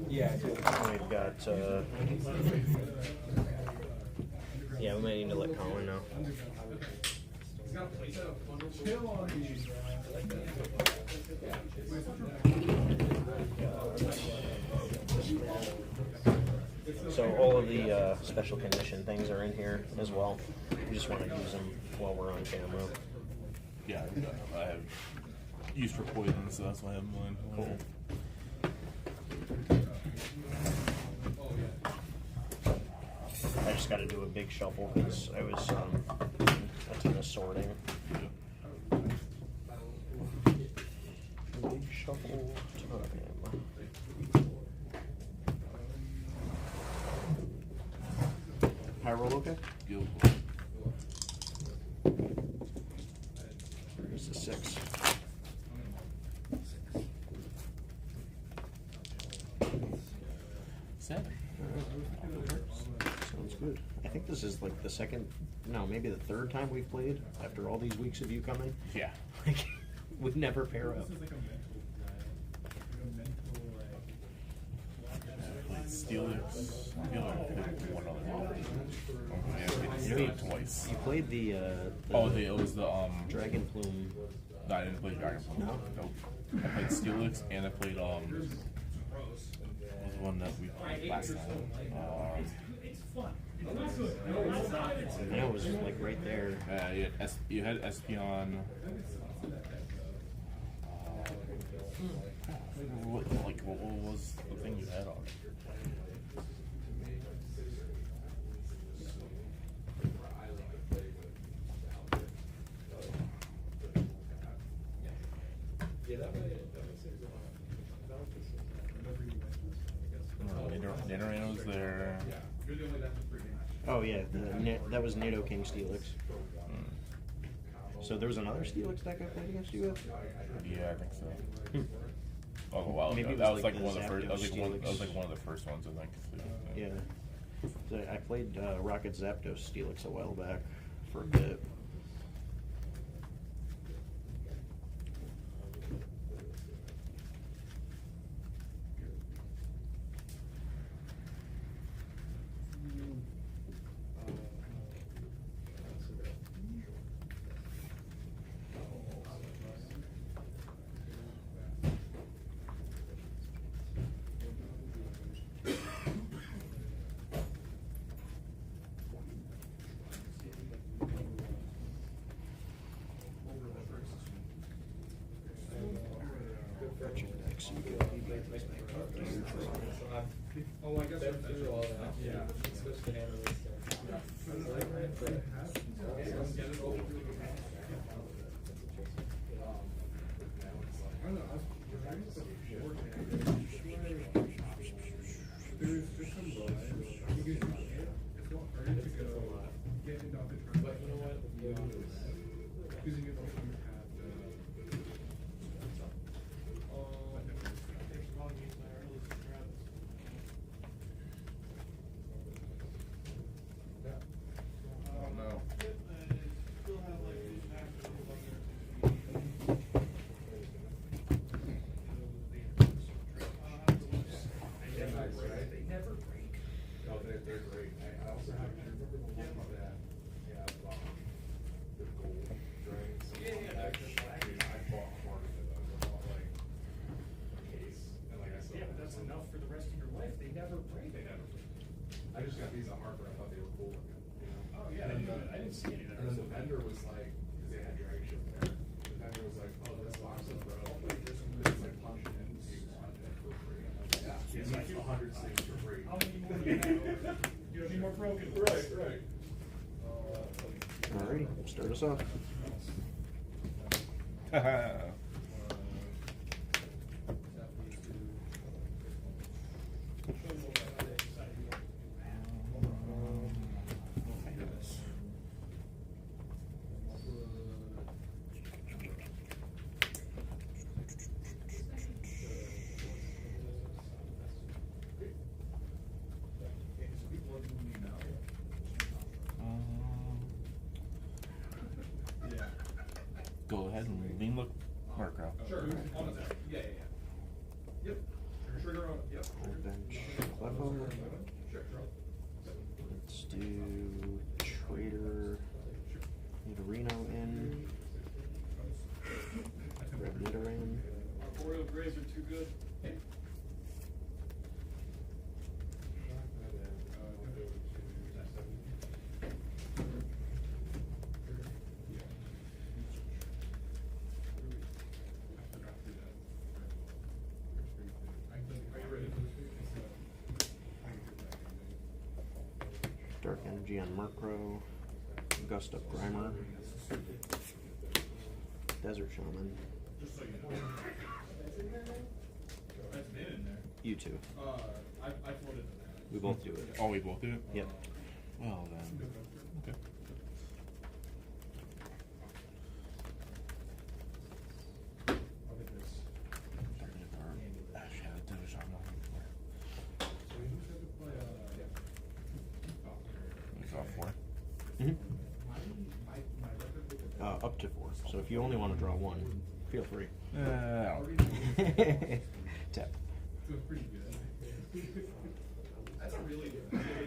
Yeah. We've got, yeah, we might need to let Colin know. So all of the special condition things are in here as well. We just want to use them while we're on camera. Yeah, I have used for poison, so that's why I have mine. Cool. I just got to do a big shuffle because I was a ton of sorting. Big shuffle time. High roll okay? Guild. Here's the 6. Seven. Sounds good. I think this is like the second, no, maybe the third time we've played after all these weeks of you coming. Yeah. Like, we never pair up. Steelix. I feel like I played one other one. Oh, yeah, I played twice. You played the It was the Dragon Plume. No, I didn't play Dragon Plume. No? Nope. I played Steelix and I played what was the one that we played last time? I know it was like right there. You had Espeon. What was the thing you had on it? Nidoran was there. Oh yeah, that was Nidoking Steelix. So there was another Steelix deck I played against you with? Yeah, I think so. Oh, a while Maybe ago. it That was was like like the one of the first. That Zapdos was like one of the first ones, I think. Yeah. So I played Rocket Zapdos Steelix a while back for a bit. Oh, I guess we're through all that. Yeah. Switch to hand release I just got these at Harper. I thought they were cool looking. Oh yeah, I didn't see any there. And then the vendor was like, because they had drag ship there. The vendor was like, "Oh, this box is broke. Like this like punch it in, so you want it for free." I'm like, "Yeah, it's like 100 things for free." How many more do you have? You don't need more broken. Right. Alrighty, start us off. Go ahead and lean look Murkrow. Sure. On the deck. Yeah. Yep. Trigger on. Yep. Then Let's do Trader. Need a Reno in. Grab Nidoran. Arboreal Graves are too good. Dark Energy on Murkrow. Gust Up Grimer. Desert Shaman. That's been in there. You two. I floated in that. We both do it. Oh, we both do it? Yep. Well then. Okay. Up to 4. So if you only want to draw 1, feel free. Tap.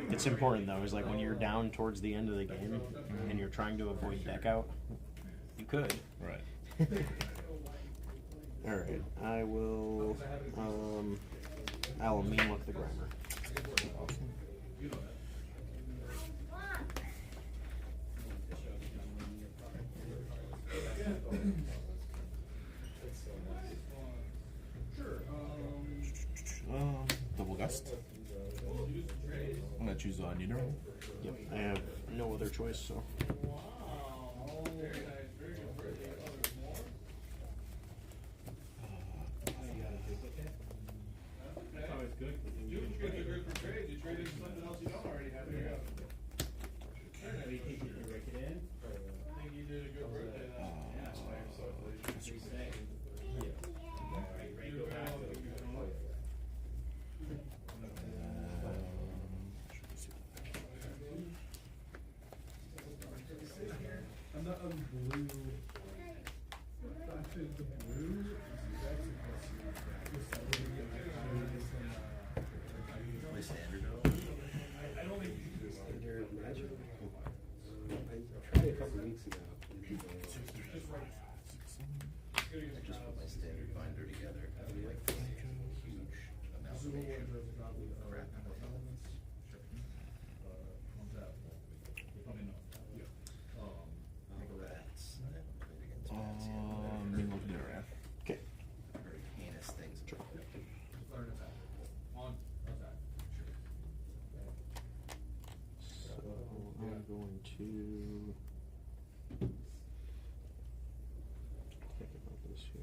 It's important though, is like when you're down towards the end of the game and you're trying to avoid deck out, you could. Right. Alright, I will mean look the Grimer. Double Gust. I'm gonna choose Nidoran. Yep, I have no other choice, so. That's always good. You trade the good for trade. You traded something else you don't already have. There you go. I think you did a good birthday. I'm not on blue. Actually, the blue My standard. I don't think Standard Magic. I tried it a couple weeks ago. I just put my standard binder together. I have like this huge amalgamation of crap. Rats. I haven't played against rats yet. Me look Nidoran. Okay. Very heinous things. learn attack. On attack. So I'm going to think about this here.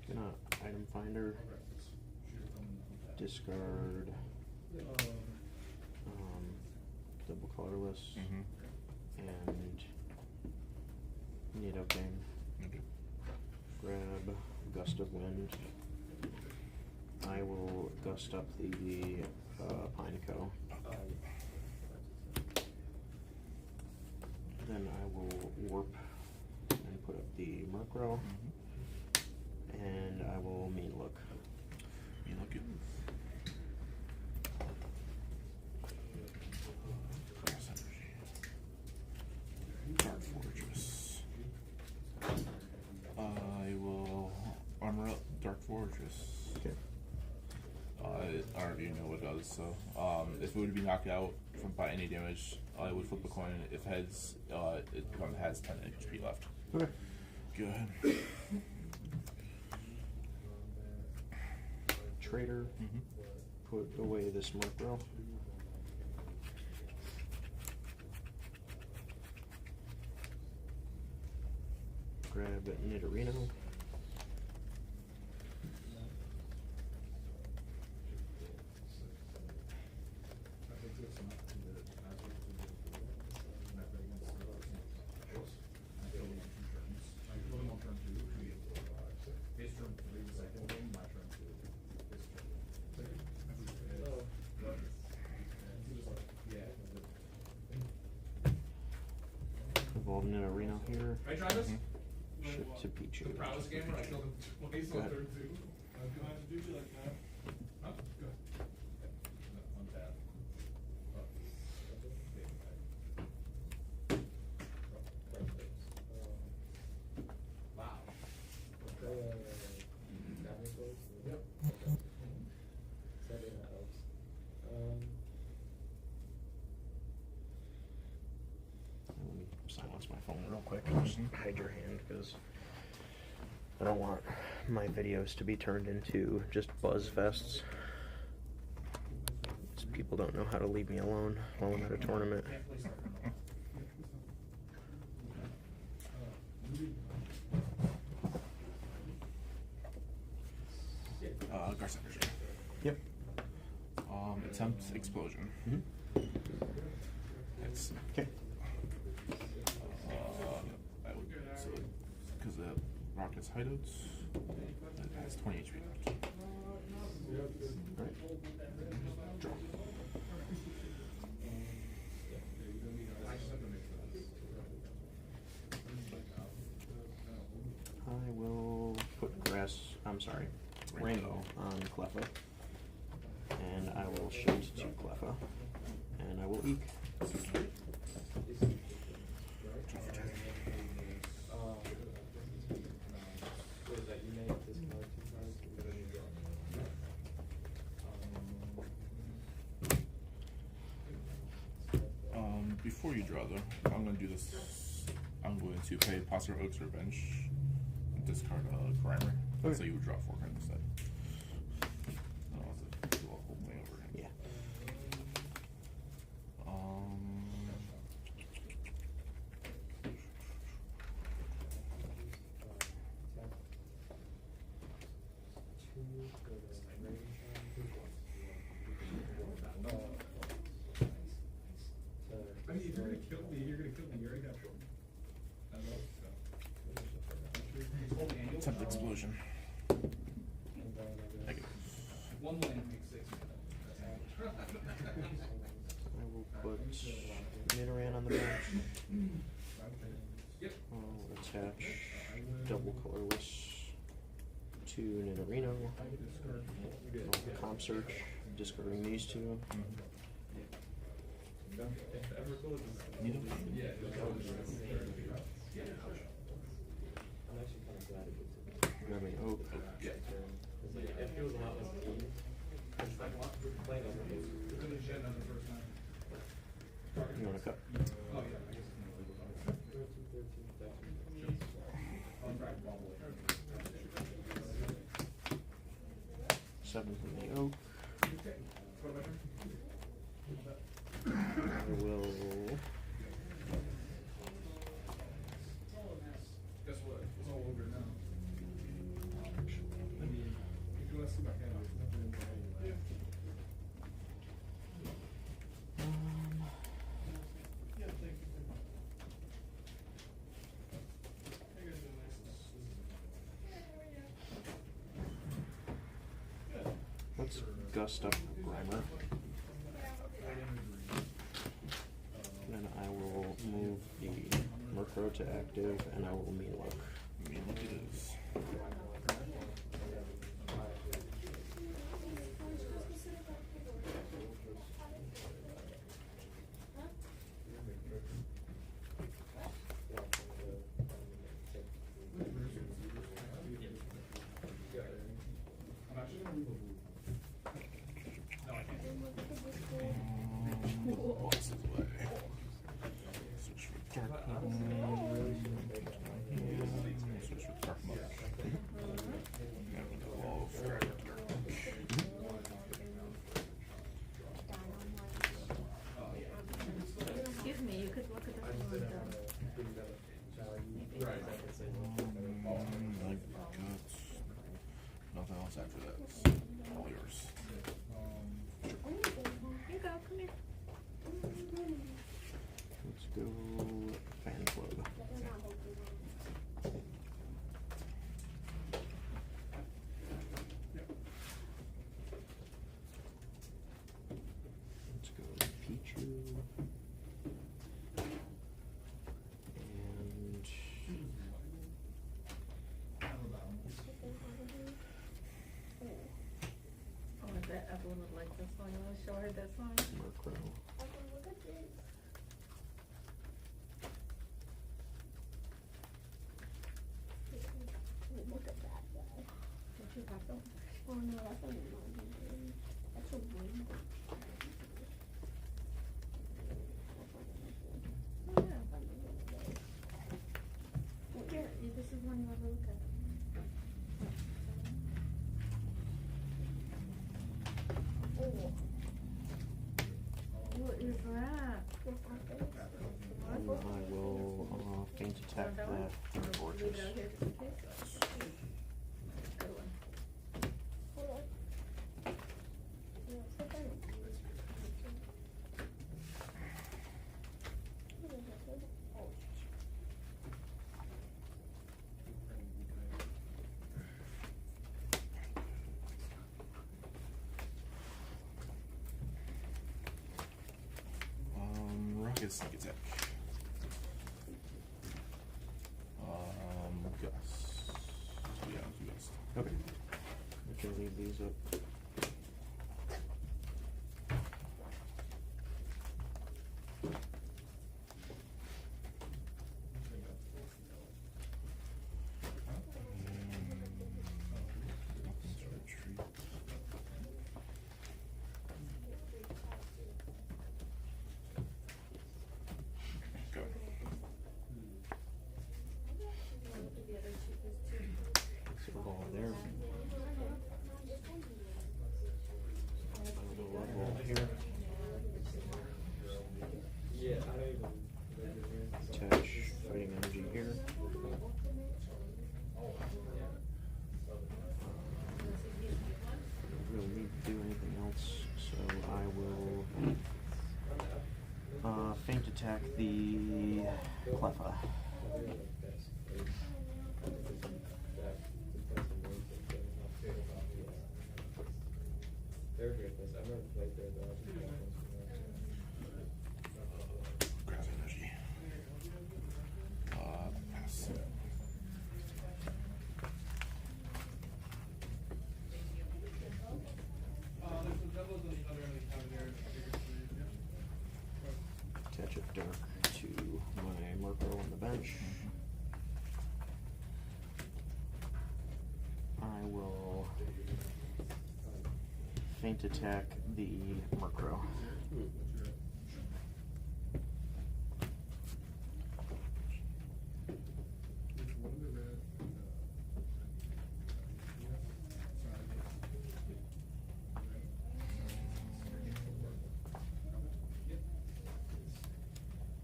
Gonna item finder, discard, double colorless, and Nidoking. Okay. Grab Gust of Wind. I will gust up the Pineco. Then I will warp and put up the Murkrow. And I will mean look. Me look it. Grass Energy. Dark Fortress. I will armor up Dark Fortress. Okay. I already know what it does, so if it would be knocked out by any damage, I would flip a coin. If heads, it has 10 HP left. Okay. Go ahead. Trader. Put away this Murkrow. Grab Nidorino. Evolved Nidorino here. Can I try this? Shift to Pichu. The prowess gamer, I killed him twice Go on ahead. turn 2. Huh? Go ahead. Untap. Wow. Yep. That helps. Let me silence my phone real quick. Just hide your hand because I don't want my videos to be turned into just buzz fests. Just people don't know how to leave me alone while I'm at a tournament. Garcia. Yep. Attempt explosion. Hits. Okay. I would so because the rocket's hideouts, it has 20 HP left. Alright. Draw. I will put grass, I'm sorry, Rainbow on Cleffa. And I will shift to Cleffa. And I will Eek. Before you draw though, I'm going to do this. I'm going to pay Posture Oak's Revenge, discard a Grimer. Okay. So you would draw 4 cards instead. I'll have to do a whole thing over again. Yeah. I mean, if you're gonna kill me, you're gonna kill me. You already got killed. I love it. Attempt explosion. Negative. One land makes 6. I will put Nidoran on the bench. I'll attach double colorless to Nidorino. Comp search, discarding these two. Needle? Grabbing Oak. Yeah. It feels a lot less mean. It's like playing over here. You want to cut? Oh, yeah. 7 from the Oak. I will. Guess what? It's all over now. I mean, if you want to see my hand, there's nothing in there anyway. Yeah, thank you. Let's gust up Grimer. Then I will move the Murkrow to active, and I will Mean Look. Mean Look it is. I'm actually gonna move a move. No, I can't. Boxes away. Switch with Dark Pebble. Switch with Dark Mother. And we'll evolve Dark Excuse me, you could look at the I just one did done. Right. Nothing else after that. It's all yours. Here you go, come here. Let's go Fan Club. Let's go Pichu. And this one. You want to show her this one? Murkrow. Look at this. Look at that guy. What you got though? Oh no, that's a that's a wing. Oh yeah. Here, this is one you want to look at. Oh. What is that? And I will faint attack that one? that Leave Fortress. it out here just in case. Good one. Hold on. Yeah, put that in. Oh. Rocket Sneak Attack. Gus. Yeah, Gus. Okay. I can leave these up. Nothing's retreat. Go. Super ball there. Level here. Yeah, I don't even. Attach fighting energy here. Don't really need to do anything else, so I will faint attack the Cleffa. They're good. I never played there though. Grab energy. Pass. Attach a dark to my Murkrow on the bench. I will faint attack the Murkrow.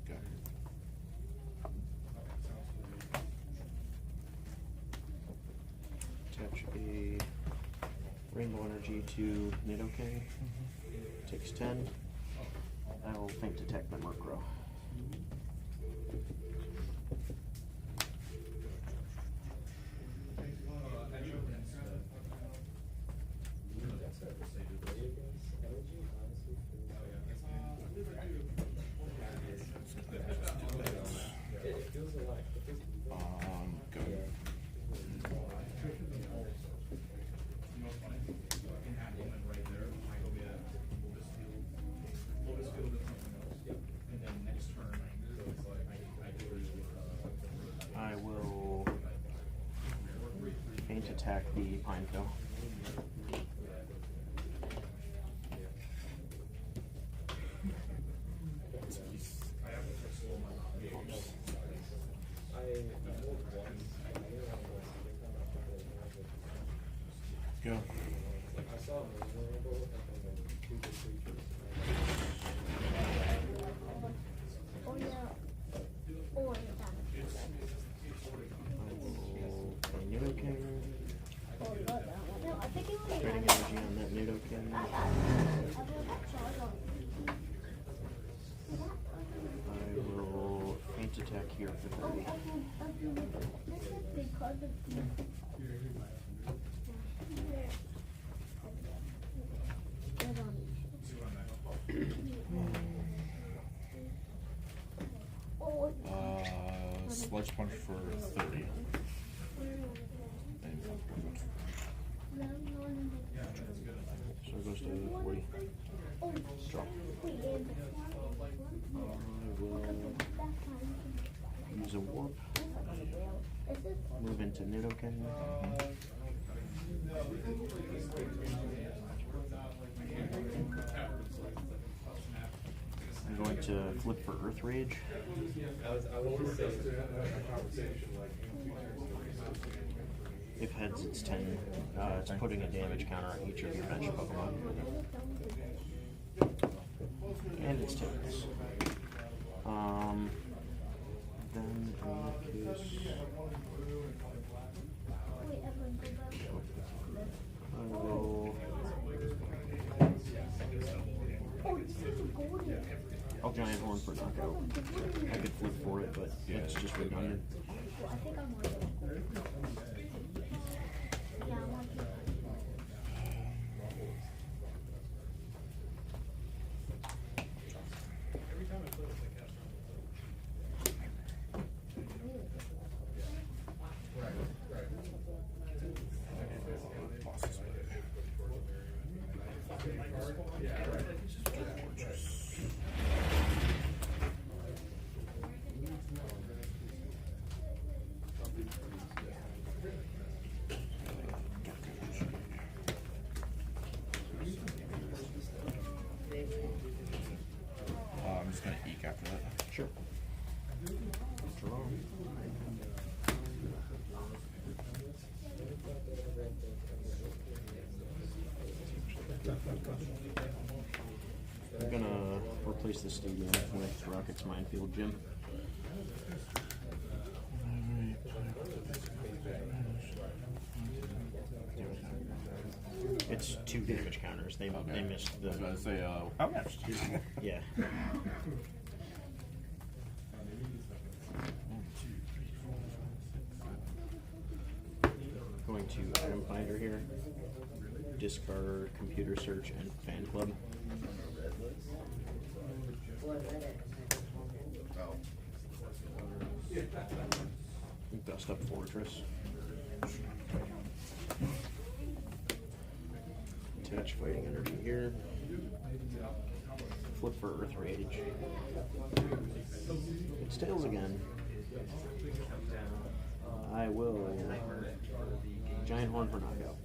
Go. Attach a Rainbow Energy to Nidoking. Takes 10. I will faint attack the Murkrow. It feels a lot. It feels Go. I will faint attack the Pineco. Go. I saw a rainbow and then two good creatures. Oh yeah. Oh yeah. I will play Nidoking. Oh, I got that one. No, I think it was Trading energy on that Nidoking. I will faint attack here for 30. Sludge Punch for 30. And So it goes to 40. Oh, Draw. wait, and I will use a warp. is it? Move into Nidoken. I'm going to flip for Earth Rage. I was just saying. If heads, it's 10. It's putting a damage counter on each of your bench Pokemon. And it's tails. Then in that case, Wait, everyone go back. I will. Oh, this is a golden. I'll Giant Horn for knockout. I could flip for it, but it's just redundant. Well, I think I'm on the golden. Yeah, I'm on the Every time I play with like I'm just gonna eke after that. Sure. Draw. I'm gonna replace the stadium with Rocket's Minefield Gym. It's 2 damage counters. They missed the. I was gonna say, outmatched. Yeah. Going to item finder here. Discard computer search and fan club. Dust up fortress. Attach fighting energy here. Flip for Earth Rage. It's tails again. I will Giant Horn for knockout.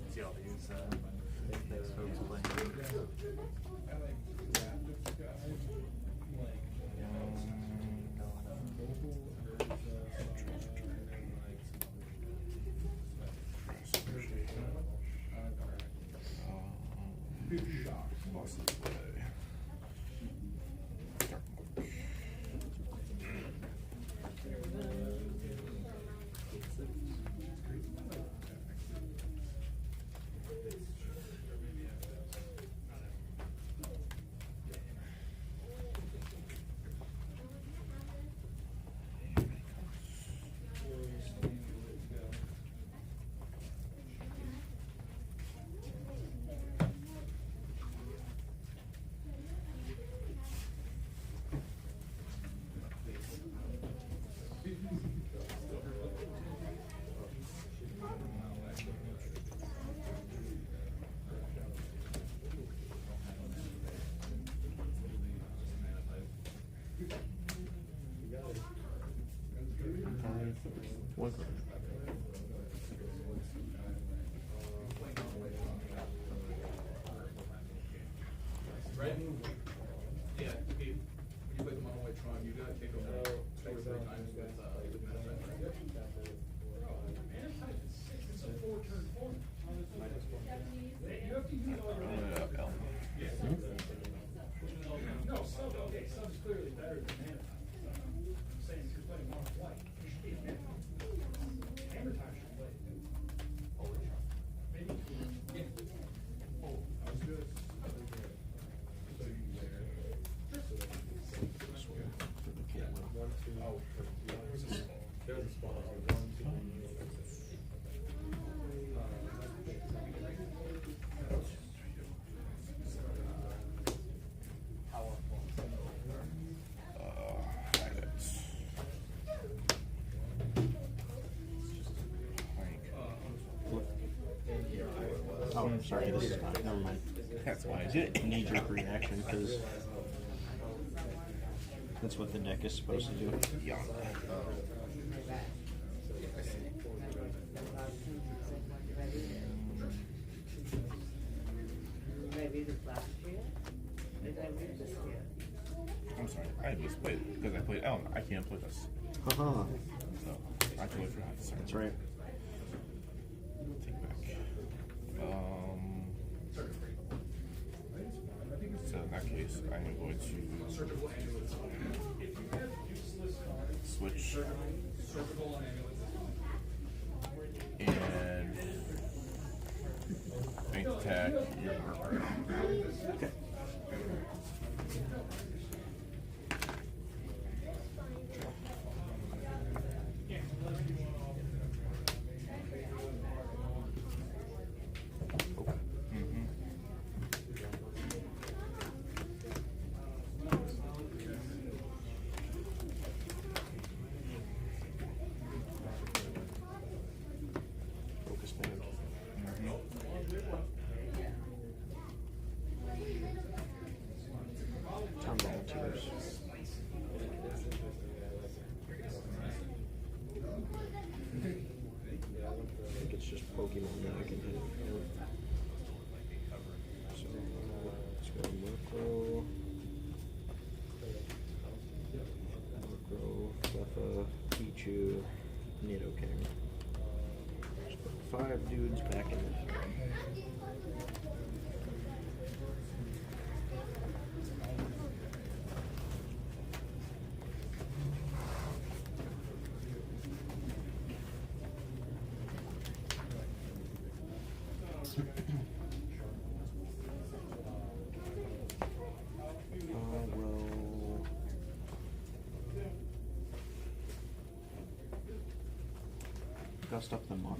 One card. Right? Yeah, okay. When you play the Mono White Tron, you gotta take them out 2 or 3 times with It's a 4-turn point. You have to use all your L. No, sub, okay, sub's clearly better than mana. I'm saying if you're playing Mono White, you should be Hammer Time should play. Maybe 2. Yeah. Oh, I was good. So you can play there's a spot. 1, 2, 3. Oh, sorry, this is not. Never mind. That's why I did it. knee-jerk reaction because that's what the deck is supposed to do. Yeah. I'm sorry, I just played because I played. Oh, I can't play this. Haha. So I totally forgot. Sorry. That's right. Take back. So in that case, I am going to switch and bank attack your marker. Okay. Focus band. Town volunteers. I think it's just Pokemon that I can hit. So let's go Murkrow. Murkrow, Cleffa, Pichu, Nidoking. Just put 5 dudes back in the deck. I will dust up the muck.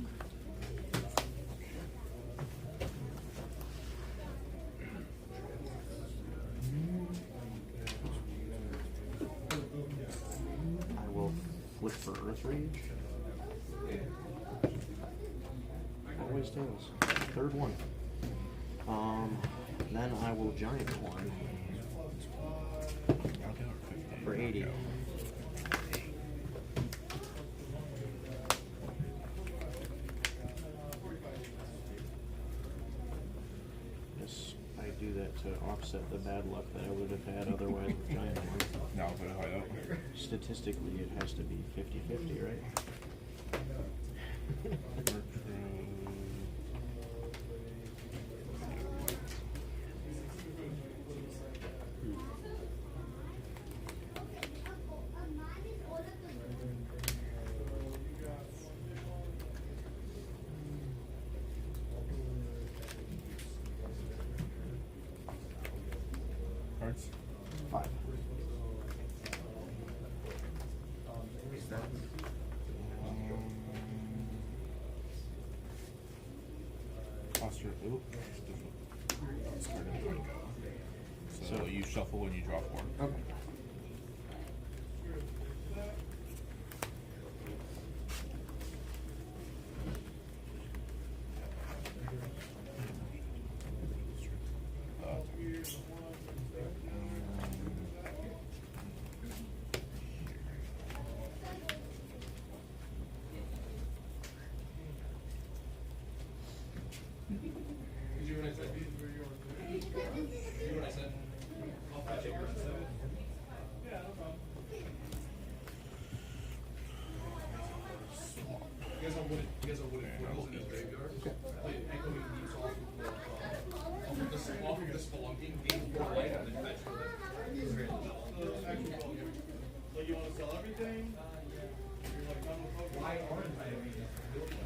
I will flip for Earth Rage. Always does. Third one. Then I will Giant one for 80. Yes, I do that to offset the bad luck that I would have had otherwise with Giant one. Now put it high up. Statistically, it has to be 50-50, right? Cards. 5. Posture. Ooh. So you shuffle when you draw 4. Okay. Did you hear what I said? Did you hear what I said? I'll patch it here in a second. Yeah, no problem. You guys are wooden. You guys are wooden. Foils in his graveyard. I played echoing leaves off of the spelunking, gain 4 life, and then fetch with it. It's very legit. Like, you want to sell everything? You're like, done with Pokemon? Why aren't I? I mean, that's the real question.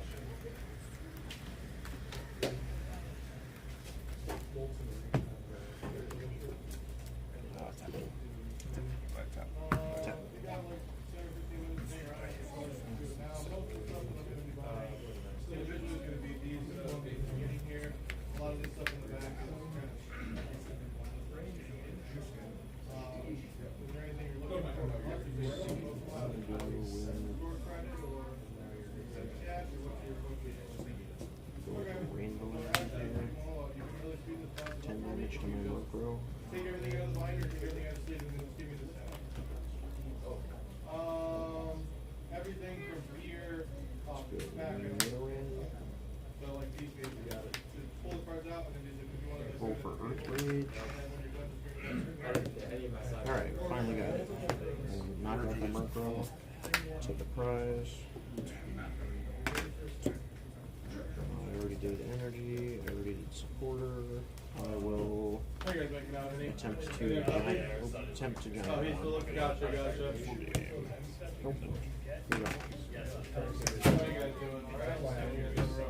Rainbow. 10 Got the Murkrow. Take the prize. I already did energy. I already did supporter. I will How you guys making out, any? attempt to giant. Attempt to giant. Oh, he's still looking. Gotcha, gotcha. Nope. Here we go. How you guys doing? All right. How you guys doing, bro?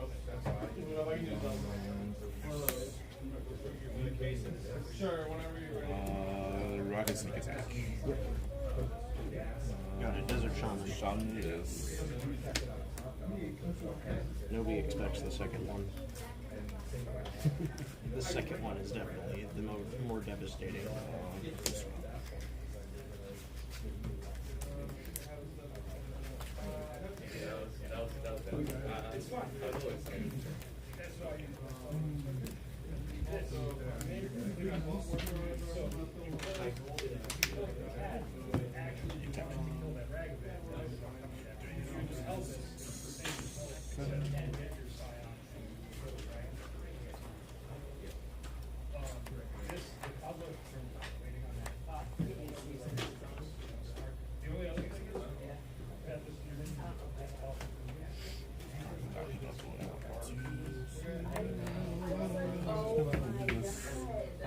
I can do something. One of those. Sure, whenever you're ready. Rocket Sneak Attack. Got a Desert Shaman. Shaman it is. Nobody expects the second one. The second one is definitely the more devastating.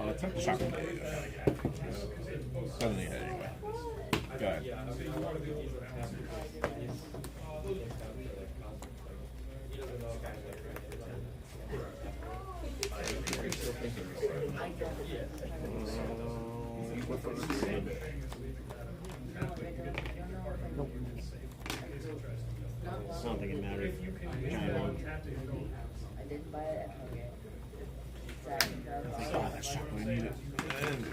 Attempt to shock him. Doesn't need it anyway. Go ahead. Nope. I don't think it mattered. Giant one. I didn't buy it at Target. Oh, that shock when I need it. And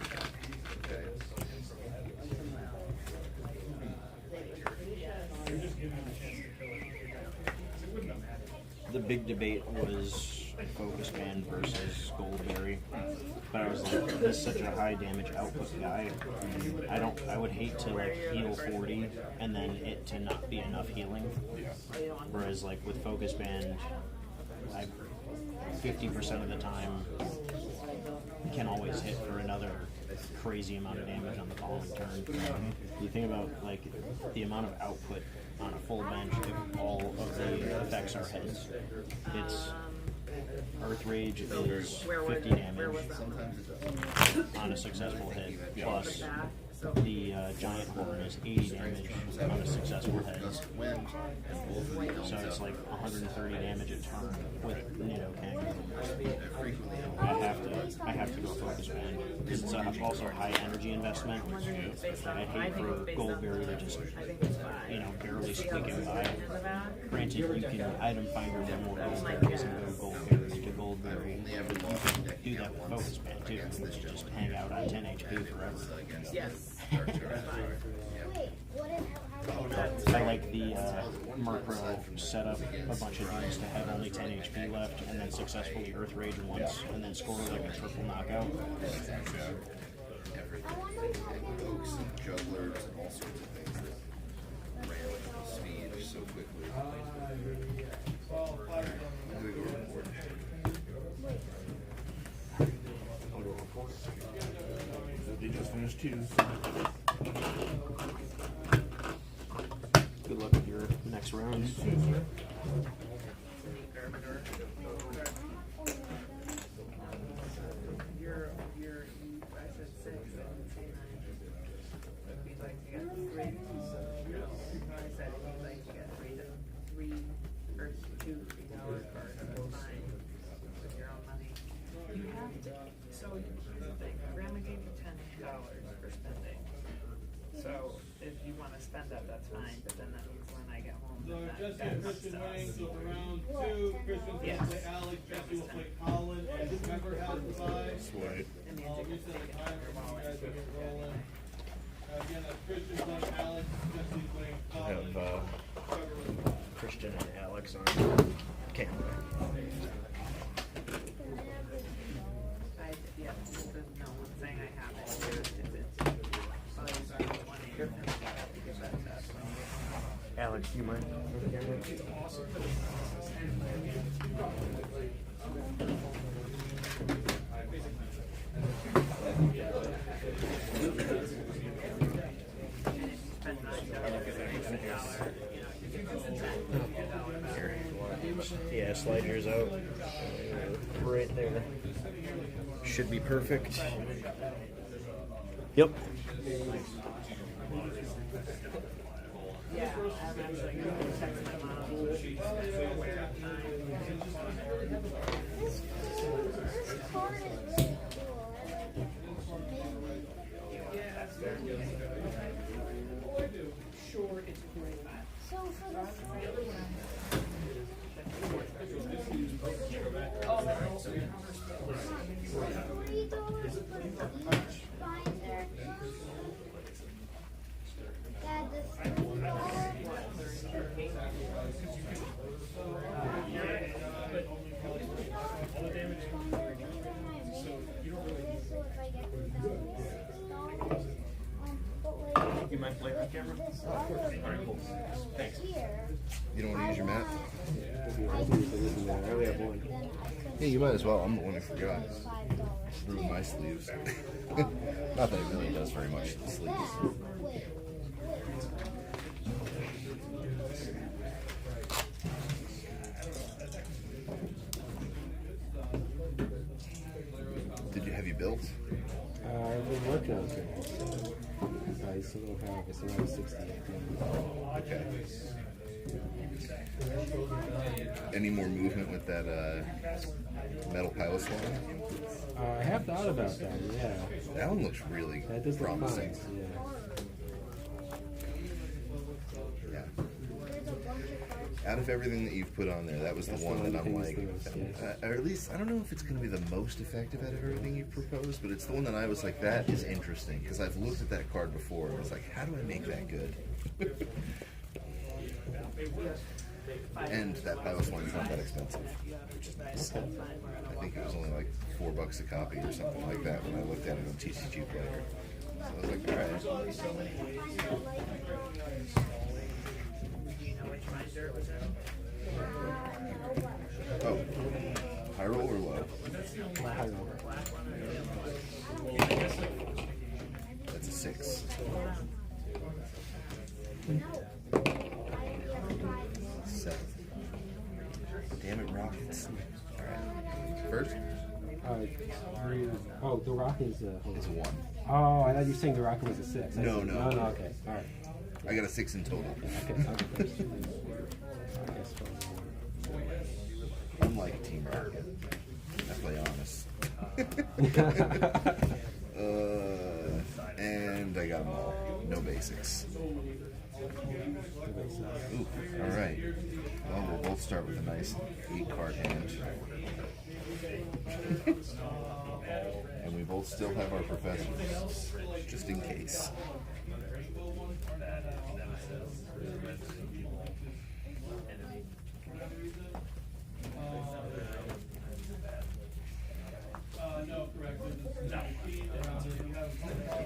The big debate was Focus Band versus Goldberry, but I was like, this is such a high damage output guy. I would hate to like heal 40 and then it to not be enough healing. Whereas like with Focus Band, I 50% of the time can always hit for another crazy amount of damage on the following turn. You think about like the amount of output on a full bench if all of the effects are heads. It's Earth Rage is 50 damage on a successful hit, plus the Giant Horn is 80 damage on a successful hit. So it's like 130 damage a turn with Nidoking. I have to go Focus Band because it's also a high energy investment. I'd hate for Goldberry to just barely squeaking by. Granted, you can item finder one more Goldberries and go Goldberry to Goldberry. You can do that with Focus Band too. You can just hang out on 10 HP forever. Yes. Wait, what if, how I like the Murkrow set up a bunch of units to have only 10 HP left and then successfully Earth Rage once and then score like a triple knockout. Oaks and jugglers and all sorts of things that ran with speed so quickly. I'm gonna go report. I'll go report. they just finished too. Good luck with your next round. I said 6, I didn't say 9. If you'd like to get 3, I said if you'd like to get 3 or 2 $3 cards, that's fine, with your own money. You have to, so here's the thing, Grandma gave you $10 for spending. So if you want to spend that, that's fine, but then that means when I get home, So that Jesse and comes Christian to winning, us. so for round 2, Christian's Yes. gonna play Alex, Jesse will play Colin, and whoever has the tie, Sweet. And the I'll music is reset the taken timer off your so you wallet. guys can get rolling. Again, that's Christian playing Alex, Jesse playing I Colin. have Trevor with Christian and Alex on camera. Yeah, there's no one saying I have it. It's probably 20 or something. I have to give that to us. Alex, do you mind on camera? Spend Yeah, slide yours out. Right there. Should be perfect. Yep. Yeah, I'm actually going to text my mom. This card is really cool. Sure, it's great. So for the $3 for each binder. Yeah, the You mind flipping the camera? Alright, cool. Thanks. You don't want to use your map? I only have one. Yeah, you might as well. I'm the one who forgot. Ruined my sleeves. Not that it really does very much to the sleeves. Have you built? I've been working on it. I still don't have. I still have 60. Okay. Any more movement with that metal pilot swan? I have thought about that. Yeah. That one looks really That does look promising. fun. Yeah. Out of everything that you've put on there, that was the one that I'm like, or at least, I don't know if it's going to be the most effective out of everything you've proposed, but it's the one that I was like, that is interesting, because I've looked at that card before, and I was like, how do I make that good? And that Pilot One's not that expensive, which is nice. I think it was only like $4 a copy or something like that when I looked at it on TCG Player. So I was like, alright. Oh, high roll or low? High roll. That's a 6. 7. Damn it, Rockets. Alright. First? Oh, the rock is It's a 1. Oh, I thought you were saying the rocket was a 6. No. Okay. All right. I got a 6 in total. Okay. I'm like Team Bird. I play honest. And I got them all. No basics. Ooh, alright. Well, we'll both start with a nice 8-card hand. And we both still have our professors, just in case.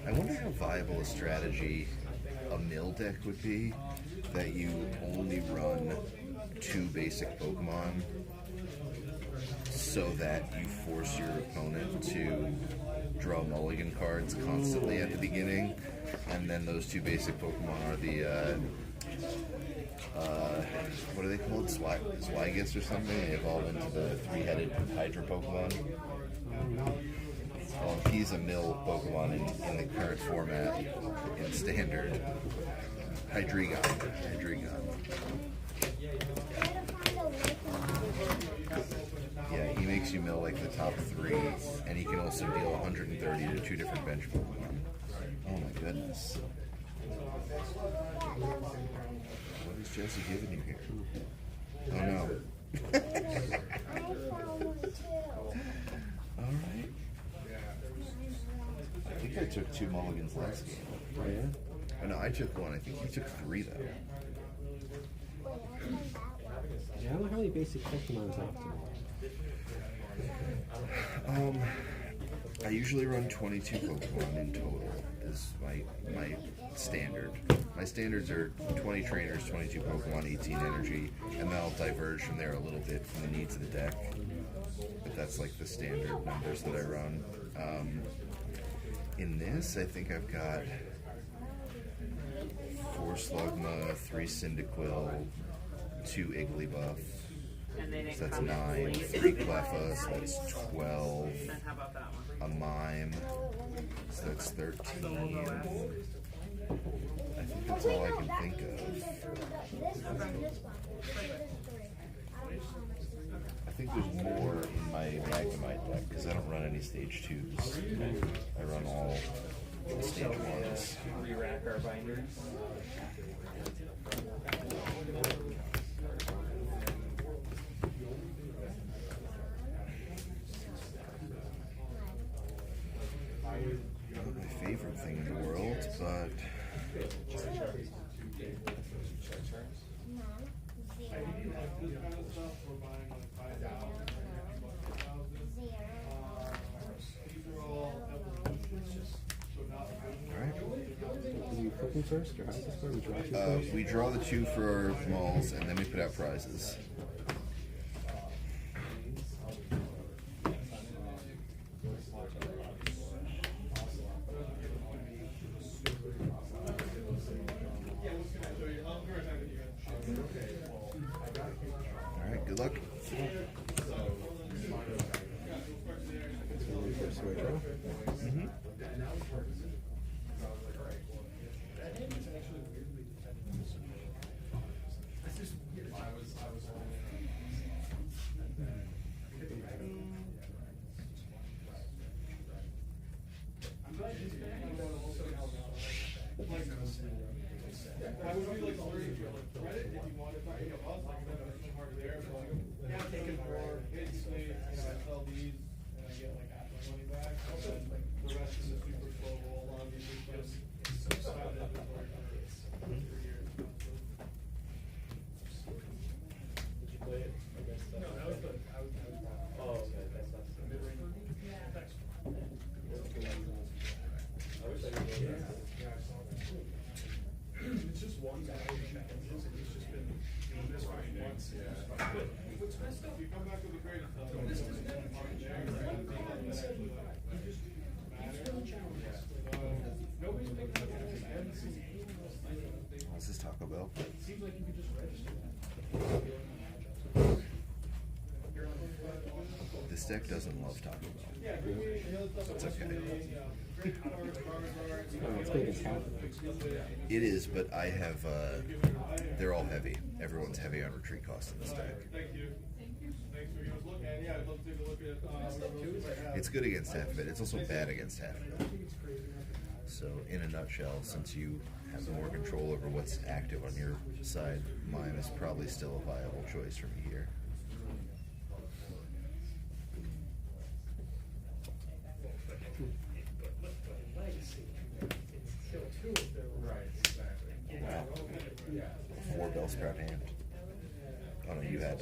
I wonder how viable a strategy a mill deck would be that you only run 2 basic Pokemon so that you force your opponent to draw mulligan cards constantly at the beginning, and then those 2 basic Pokemon are the what are they called? Zweigus or something? They evolve into the 3-headed Hydra Pokemon. Well, he's a mill Pokemon in the current format in Standard. Hydreigon. Yeah, he makes you mill like the top 3, and he can also deal 130 to 2 different bench Pokemon. Oh my goodness. What is Jesse giving you here? Oh no. Alright. I think I took 2 mulligans last game. Oh, yeah? Oh no, I took 1. I think you took 3 though. Yeah, I don't know how many basic Pokemon is optimal. I usually run 22 Pokemon in total is my standard. My standards are 20 trainers, 22 Pokemon, 18 energy, and then I'll diverge from there a little bit from the needs of the deck. But that's like the standard numbers that I run. In this, I think I've got 4 Slugma, 3 Cyndaquil, 2 Igglybuff. And they didn't So that's come 9, late. 3 Cleffa, so that's 12. Then how about that one? A Mime, so that's 13. I think that's all I can think of. I think there's more in my Magnemite deck because I don't run any stage 2s. I run all stage 1s. Re-rack our binders. Not my favorite thing in the world, but Are you cooking first or how does this work? We draw two first? we draw the 2 for our malls and then we put out prizes. Alright, good luck. First way draw. Mm-hmm. I would be like allergic to like credit if you wanted to pick up us, like that's hard there, but like yeah, I'm taking more basically, I sell these and I get like half my money back, and then the rest is a super slow roll on these just silent inventory for years. Did you play it against No, that was good. Oh, okay, that's not mid-range. I wish I could go there. It's just one guy who check-ins, and he's just been doing this for months. What's messed up? You come back with the greatest stuff. This is nobody's picking up on this. I haven't seen anything. What's this Taco Bell? It seems like you could just register that. This deck doesn't love Taco Bell. Yeah, It's okay. Oh, it's big as hell. It is, but I have, they're all heavy. Everyone's heavy on retreat cost in this deck. Thank you. Thanks for giving us a look, and yeah, I'd love to take a look at It's good against half of it. It's also bad against half of it. So, in a nutshell, since you have more control over what's active on your side, mine is probably still a viable choice for me here. Wow. 4 Bellsprout hand. Oh no, you had,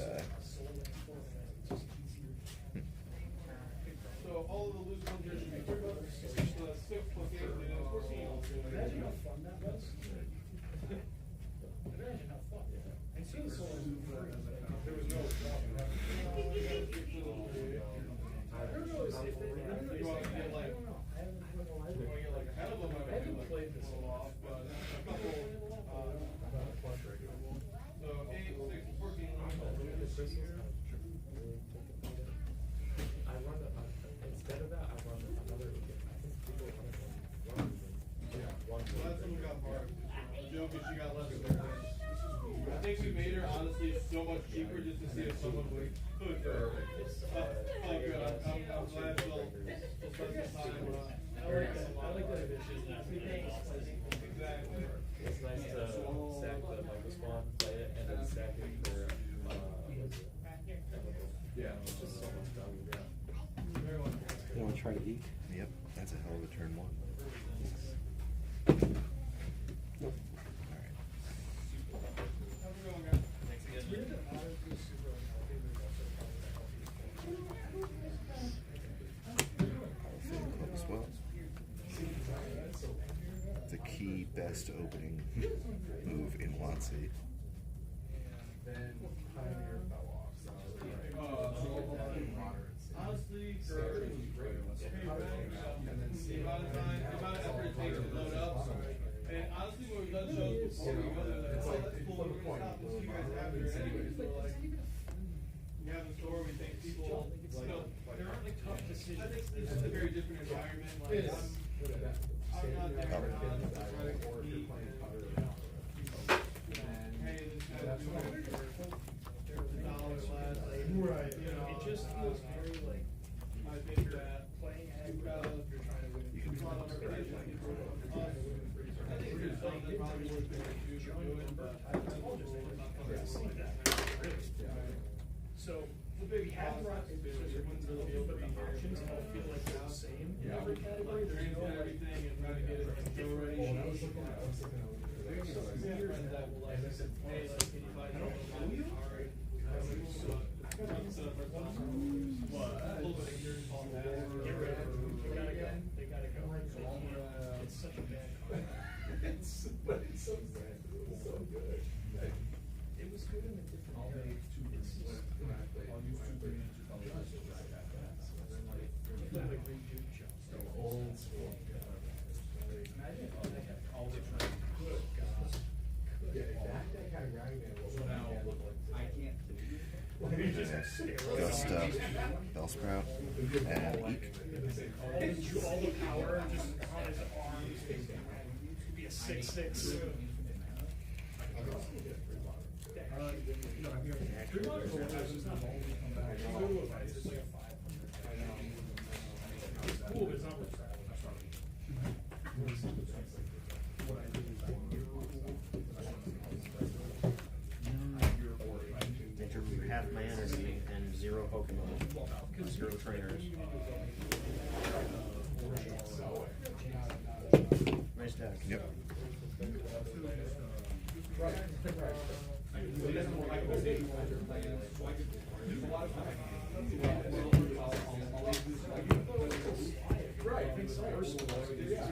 So all of the loose ones here should be 6 plus 8 is 14. Imagine how fun that was. Imagine how fun. And seeing someone there was no problem. You want to get like a hell of a I haven't played this a lot, but a couple. So 8, 6, 14. I run instead of that, I run another. I think people run one. So that's when we got hard. The joke is she got less of her. I think we made her honestly so much cheaper just to see if someone would put her. Like good. I'm glad she'll spend some time. I like that it's not. Exactly. It's nice to stack the microspawn, play it, and then stack it for Yeah. it's just so much value. You want to try to eat? yep, that's a hell of a turn 1. Nope. Alright. As well. The key best opening move in WotC. Then Pioneer fell off. So Honestly, for the amount of effort it takes to load up, and honestly, when we've done shows You know, it's like if you flip a coin, you blow them out, and then anyways, they're like, We have a store, we think people, still, There aren't like tough decisions. I think it's just a very different environment, like, I'm not there, Or right, if you're playing putter or not. and, hey, this guy's doing it for $1 less, like, Right. you know. It just feels very like I think that playing you've got, you're trying to win. You can a lot of our guys, like, it's us. I think there's something that probably would be a huge doing, but I don't know, just it's not something like that. So we have rock and but the options all feel like they're the same in every category. They're There's into no like everything and trying to get it like show ready. Well, I was looking at, There's some years that will like, hey, like, can you find out about it? All right. get rid of it. They gotta go. They gotta go. It's such a bad card. but it's so sad. It's so good. Like, It was good in a different way. Like redo jumps. old school. Imagine if they had all the time. Good God. Yeah, that kind of Ragman was what I can't. Gusta, Bellsprout, and Eek. All the power just on his arms. Could be a 6/6. Cool, but it's not worth They drew half my energy and 0 Pokemon, 0 trainers. Nice deck. Yep. Right, I think so. Yeah.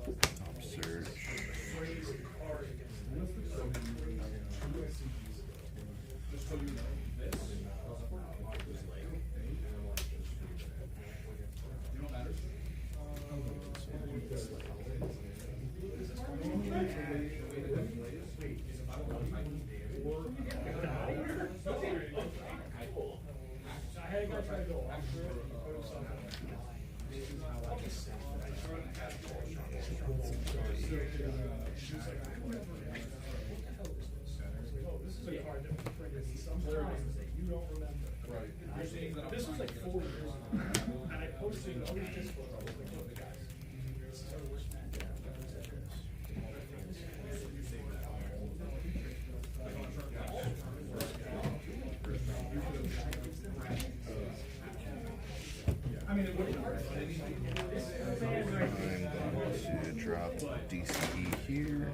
Top Surge. This is a card that sometimes that you don't remember. Right. This was like 4 years ago, and I posted all these discourse. I was like, look, guys, this is our worst match. I mean, it wouldn't hurt. I'm going to drop DCE here,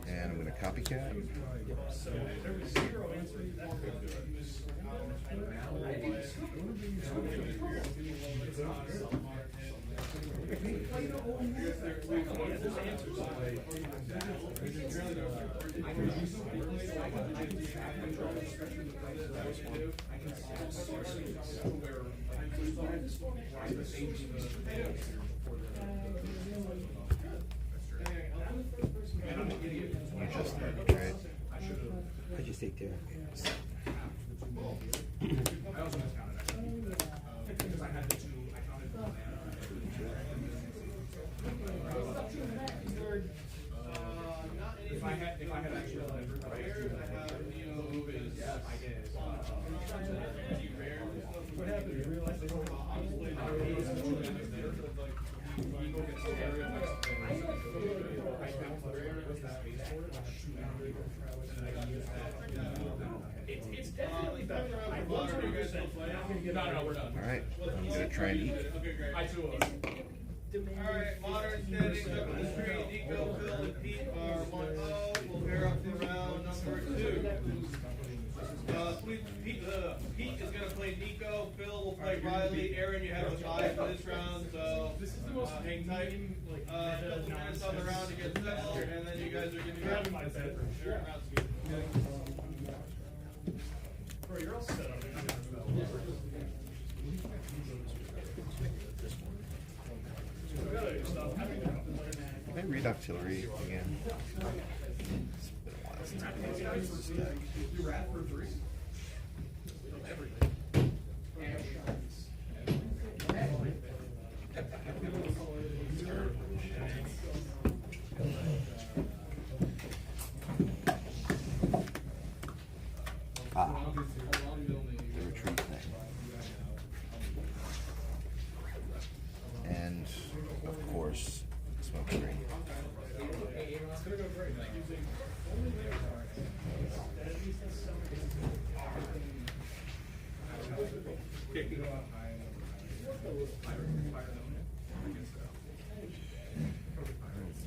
and I'm going to copycat. So there was 0 answer to that. You just did, right? I just take care. I also miscounted actually. Because I had the 2, I counted the If I had actually done it right, I get it. What happened? You realized they don't It's definitely better. I Are you guys still playing? No, we're done. Alright, I'm gonna try and eat. Okay, great. I too. Alright, modern standings up on the screen. Nico, Phil, and Pete are 1-0. We'll pair up to round number 2. Pete is going to play Nico. Phil will play Riley. Aaron, you have a tie for this round, so hang tight. A couple minutes on the round to get settled, and then you guys are going to grab my bed for sure. Bro, you're all set up. Can I read Octillery again? It's been a while since I've used this deck. You rat for 3? Ah, the retreat thing. And, of course, smoke screen. Oh,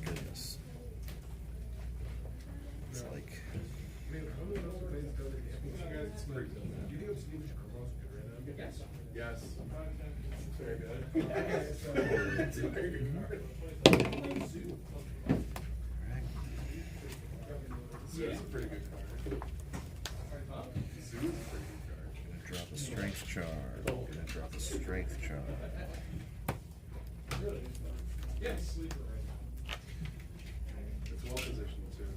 goodness. It's like... Yes. Very good. It's a very good card. Zoo is a pretty good card. Zoo is a pretty good card. Gonna drop a strength charm. Gonna drop a strength charm. Yes. It's well positioned too.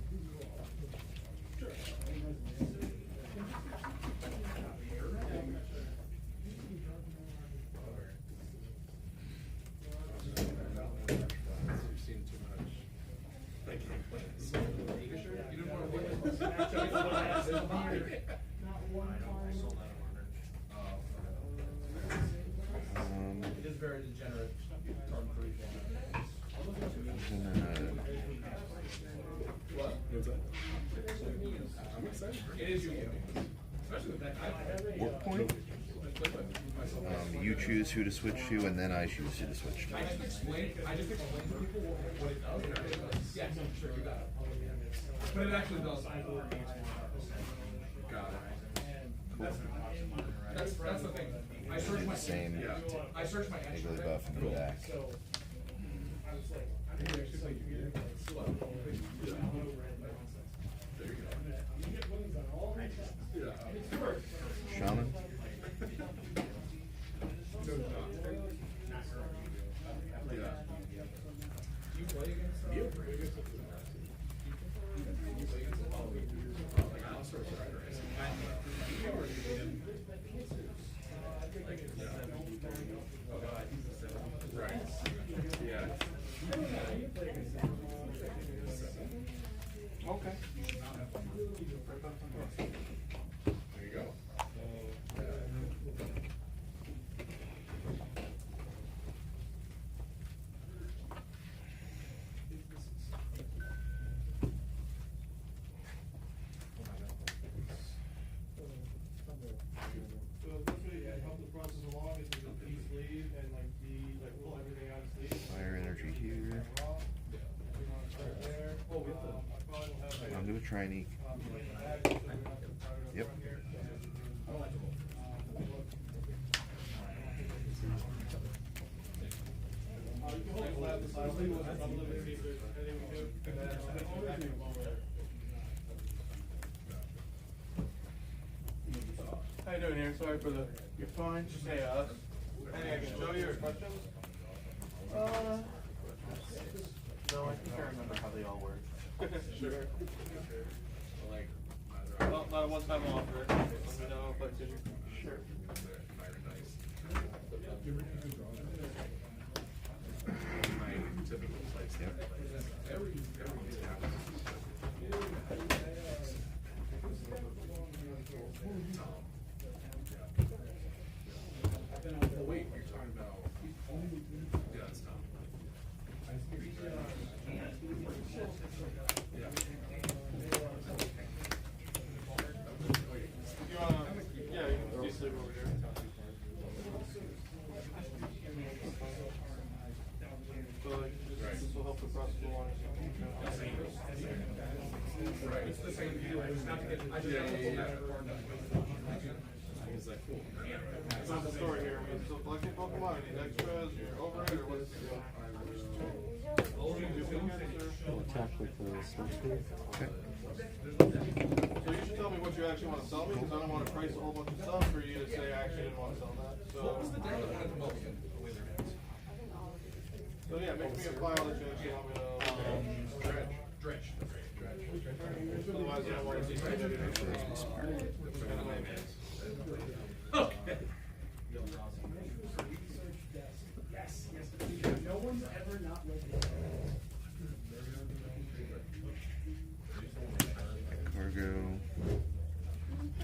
You've seen too much. Thank you. You didn't want to win. It is very degenerate. Turn 3. What's that? I'm excited for it. It is you. Especially with that. Work point? You choose who to switch to, and then I choose who to switch to. I just explain to people what it does. And everything goes, yes, I'm sure you got it. But it actually does. Got it. That's the thing. I searched my Same. Yeah. I searched my extra Really buff and go back. Shaman? Right. Yeah. Okay. There you go. So essentially, I help the process along is to the sleeve and pull everything out of sleeve. Fire energy here. I'll do a Trinique. Yep. How you doing here? Sorry for the. You're fine. Just hey, anything I can show you or questions? No, I think I remember how they all work. Sure. Like, Not a one-time offer. Let me know if I can. Sure. My typical place. Every oh, wait, you're talking about. Yeah, it's Tom. You wanna He's like, cool. It's not the story here. Are you still collecting Pokemon? Are these extras? You're over it, or what's the deal? We'll attack with the Sludge Wave. Okay. So you should tell me what you actually want to sell me, because I don't want to price a whole bunch of stuff for you to say I actually didn't want to sell that. So, What was the deck that had the most Wizards? so yeah, make me a file that you actually want me to. Dredge. Otherwise, I don't want to see something. Okay. No one's ever not read this. Cargo.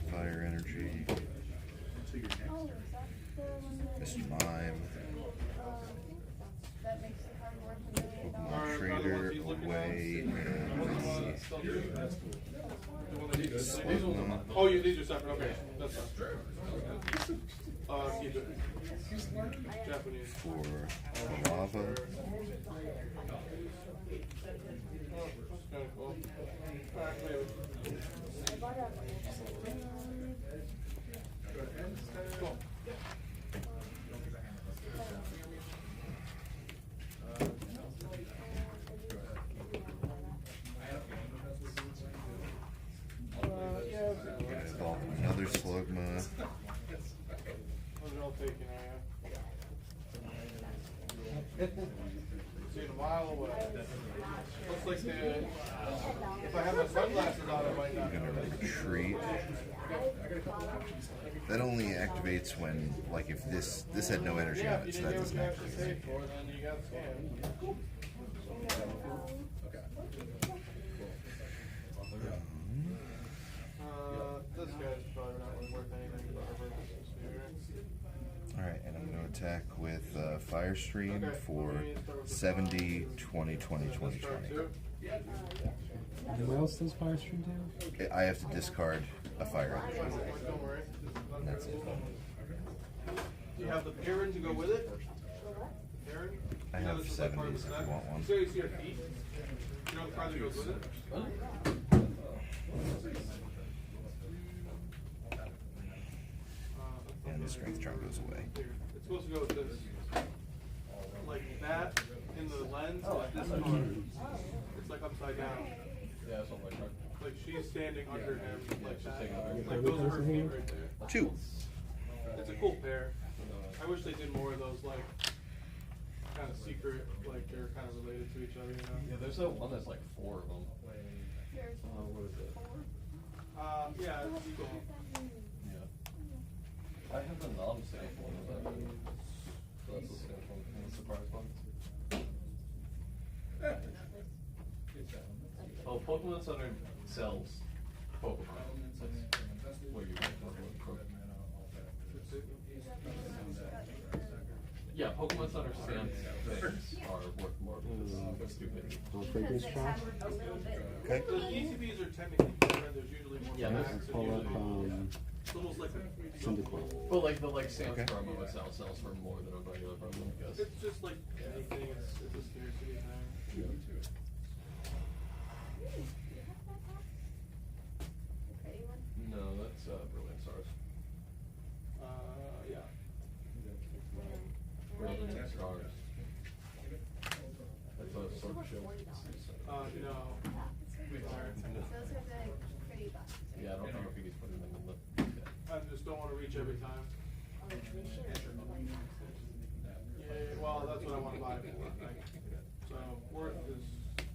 Fire energy. Oh, is that the one that? Mr. Mime. That makes the card worth $1 million. Pokemon Trader away. Slugma. Oh, these are separate. Okay, that's fine. Keep it. Japanese. For lava. Oh, that's kind of cool. Alright, maybe. Cool. Evolve another Slugma. What are y'all taking, are you? Seen a mile away. Looks like if I have my sunglasses on, I might not I'm gonna notice. retreat. That only activates when, like, if this had no energy Yeah, on if it, you so didn't that get what doesn't you actually activate. paid for, then you got scammed. This guy's probably not really worth anything for our purposes here. Alright, and I'm gonna attack with Fire Stream Okay, for let me start with the 70, 20, 20, 20, Let's start 20. two. And what else does Fire Stream do? I have to discard a fire energy. Don't worry. And that's it. Do you have the Perrin to go with it? The Perrin? I You know have this is like part of 70s the if set? you want one. So you see your feet? You know the card that goes with it? And the strength charm goes away. Here. It's supposed to go with this. Like that in the lens, like this card. It's like upside down. Yeah, something like that. Like she's standing under him, like that. taking a- Like those are her feet right there. 2. It's a cool pair. I wish they did more of those, like, kind of secret, like they're kind of related to each other, you know? Yeah, there's that one that's like 4 of them. Here's What is it? Yeah, it's cool. Yeah. I have the non-safe one. Is that right? So that's the safe one, and the surprise one. Oh, Pokemon Center sells Pokemon. That's where you get Pokemon from. Yeah, Pokemon Center stamps things are worth more because stupid. Fragrance Trap? Okay. The ECBs are technically better, there's usually more Yeah, packs, that's- and Pull up usually, it's almost like a Cyndaquil. But like the Sam's Okay. promo itself sells for more than a regular promo, I guess. It's just like anything, it's a scarcity thing. No, that's Brilliant Stars. Yeah. Brilliant Stars. That's a sword shield. No. Sorry. Those are the pretty boxes. Yeah, I don't know if you can put them in the. I just don't want to reach every time. Oh, they should. Yeah, well, that's what I want to buy it for, I think. So, worth is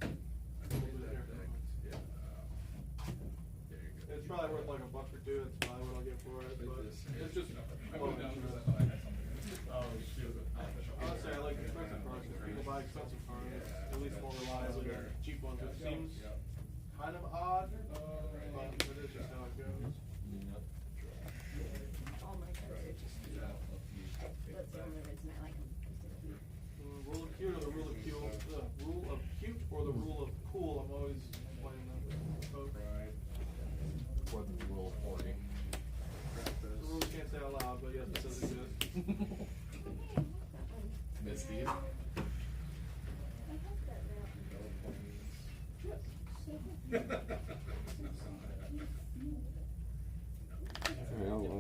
a little bit different. It's probably worth like $1 or $2, that's probably what I'll get for it, but it's just low interest. Honestly, I like expensive cards, if people buy expensive cards, at least more reliable than cheap ones, it seems kind of odd, but it is just how it goes. All my cards are just cute. That's the only reason I like them. Rule of cute or the rule of cute? The rule of cute or the rule of cool? I'm always playing them both. Or the rule of 40. The rule you can't say out loud, but yes, it does exist. Misty.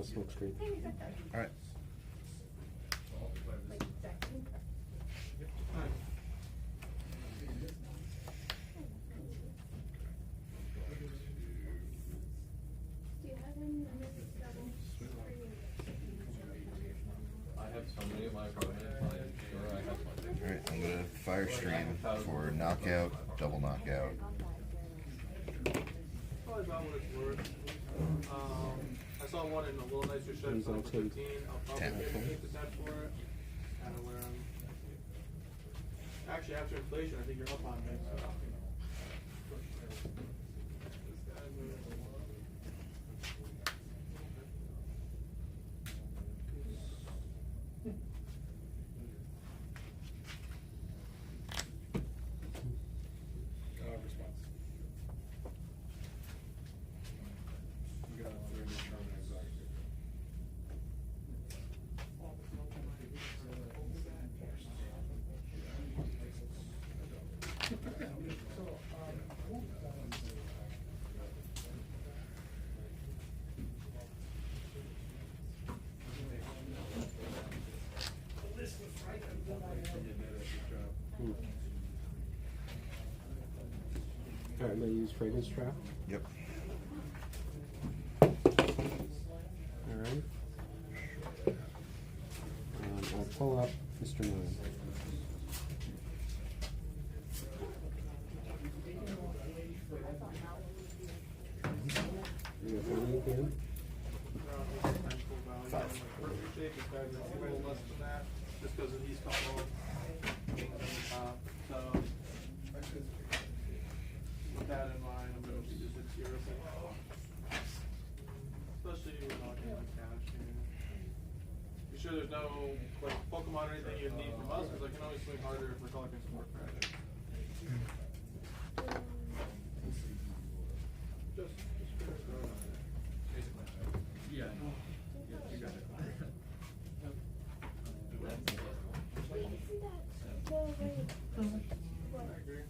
smoke screen. All right. Do you have any double? I have so many of my apartment, I'm sure I have one. All right. I'm gonna fire stream for knockout, double knockout. Probably about what it's worth. I saw one in a little nicer shed for 15. I'll probably give 8% for it. Kind of where I'm. Actually, after inflation, I think you're up on me. So. This guy moves a lot. Response. You got a 3 term and exotic. Alright, I'm gonna use Fragrance Trap. Yep. Alright. I'll pull up Mr. Moon. You got 20 again? Five. This guy's a little less than that, just because of these couple things on the top. So, with that in mind, I'm going to do this here. Especially with not getting like cash here. You sure there's no like Pokemon or anything you need from us? Because I can always swing harder if we're talking sport credit. Just Yeah. You got it. I agree.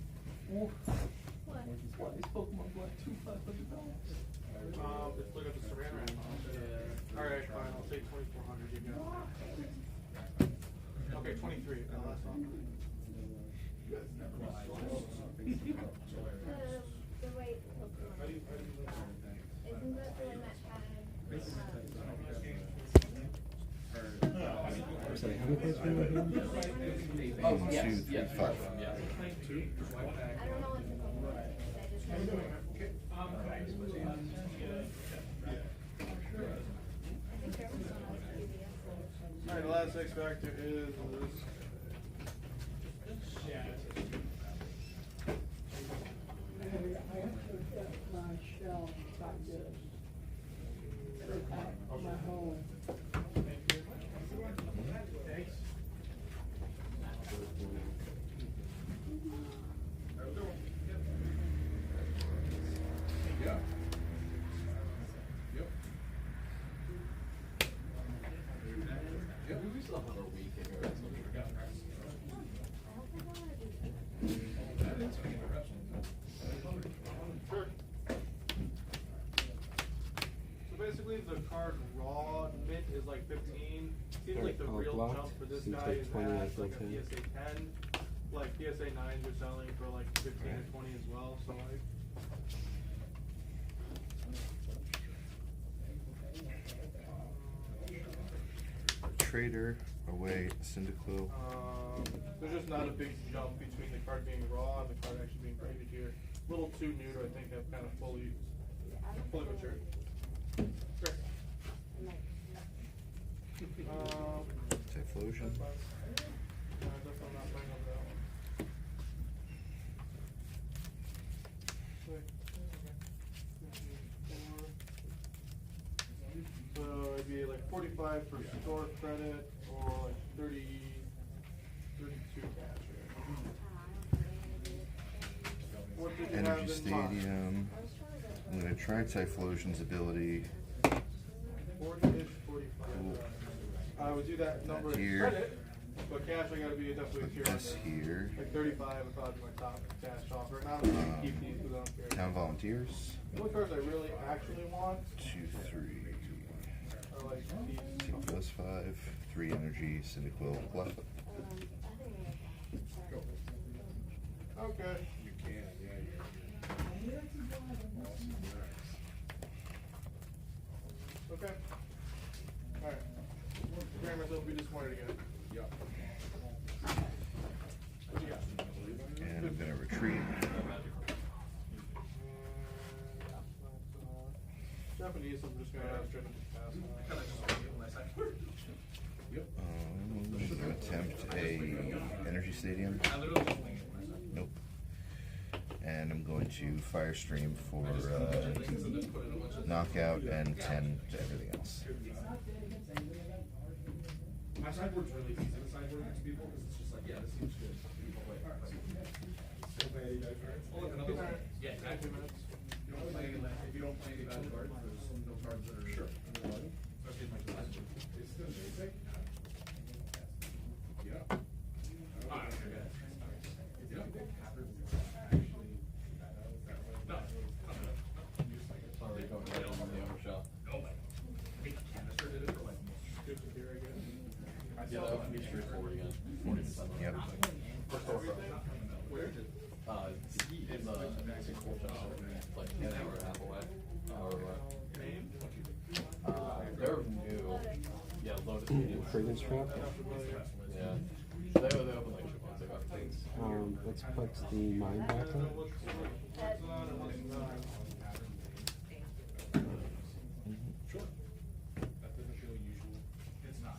What? Is Pokemon Black 2 $500? Let's look at the Saran. Alright, fine, I'll take 2,400, you got it. Okay, 23, that's all. The white Pokemon. Isn't that the one that had, Sorry, how many cards do we have? One, two, three, 5. I don't know what the Pokemon is. I just have it. I think there was one else previous. Alright, the last X factor is Yeah. Yep. Yep. We still have a week in here. That's what we got. Sure. So basically, the card raw mint is like 15. Seems like the Alright, real blocked. jump for this Seems guy like is 20, at like a I think. PSA 10. Like PSA 9s are selling for like 15 or 20 as well. So like. Trader, away, Cyndaquil. There's just not a big jump between the card being raw and the card actually being graded here. A little too new to, I think, have kind of fully matured. Sure. Typhlosion. Definitely not buying up that one. So it'd be like 45 for store credit or like 32 cash. What did you have Energy in mind? Stadium. I'm gonna try Typhlosion's ability. 40-ish, 45. I would do that number in Here. credit, but cash I gotta be definitely a Put tier this under. here. Like 35 would probably be my top cash offer. Now I'm gonna keep these because I don't care. Town Volunteers. The only cards I really actually want 2, 3. are like +5, 3 energy, Cyndaquil, left. Okay. You can, yeah, Okay. Alright. Preparing myself to be disappointed again. Yep. What you got? And I'm gonna retreat. Japanese, I'm just gonna straight up pass. I'm gonna attempt a energy stadium. Nope. And I'm going to fire stream for knockout and 10 to everything else. My sideboard's really easy to sideboard next to people because it's just like, yeah, this seems good. Still play any dice cards? Oh, look, another one. Yeah, 2 minutes. You don't play any, if you don't play any bad cards, there's no cards that are sure. Especially if my class. It's still basic. Yeah. Okay. Yeah. No. Sorry, going right on the overshot. No, I mean, Canister did it for like Good to hear again. Yeah, that would be straightforward again. 40%. Yep. Where? In the Colchester, like an hour and a half away. Hour away. Name? They're new. Yeah, Lotus Media. Fragrance trap. Yeah. They open like 2 months ago. Let's put the mine back on. Sure. That doesn't feel usual. It's not.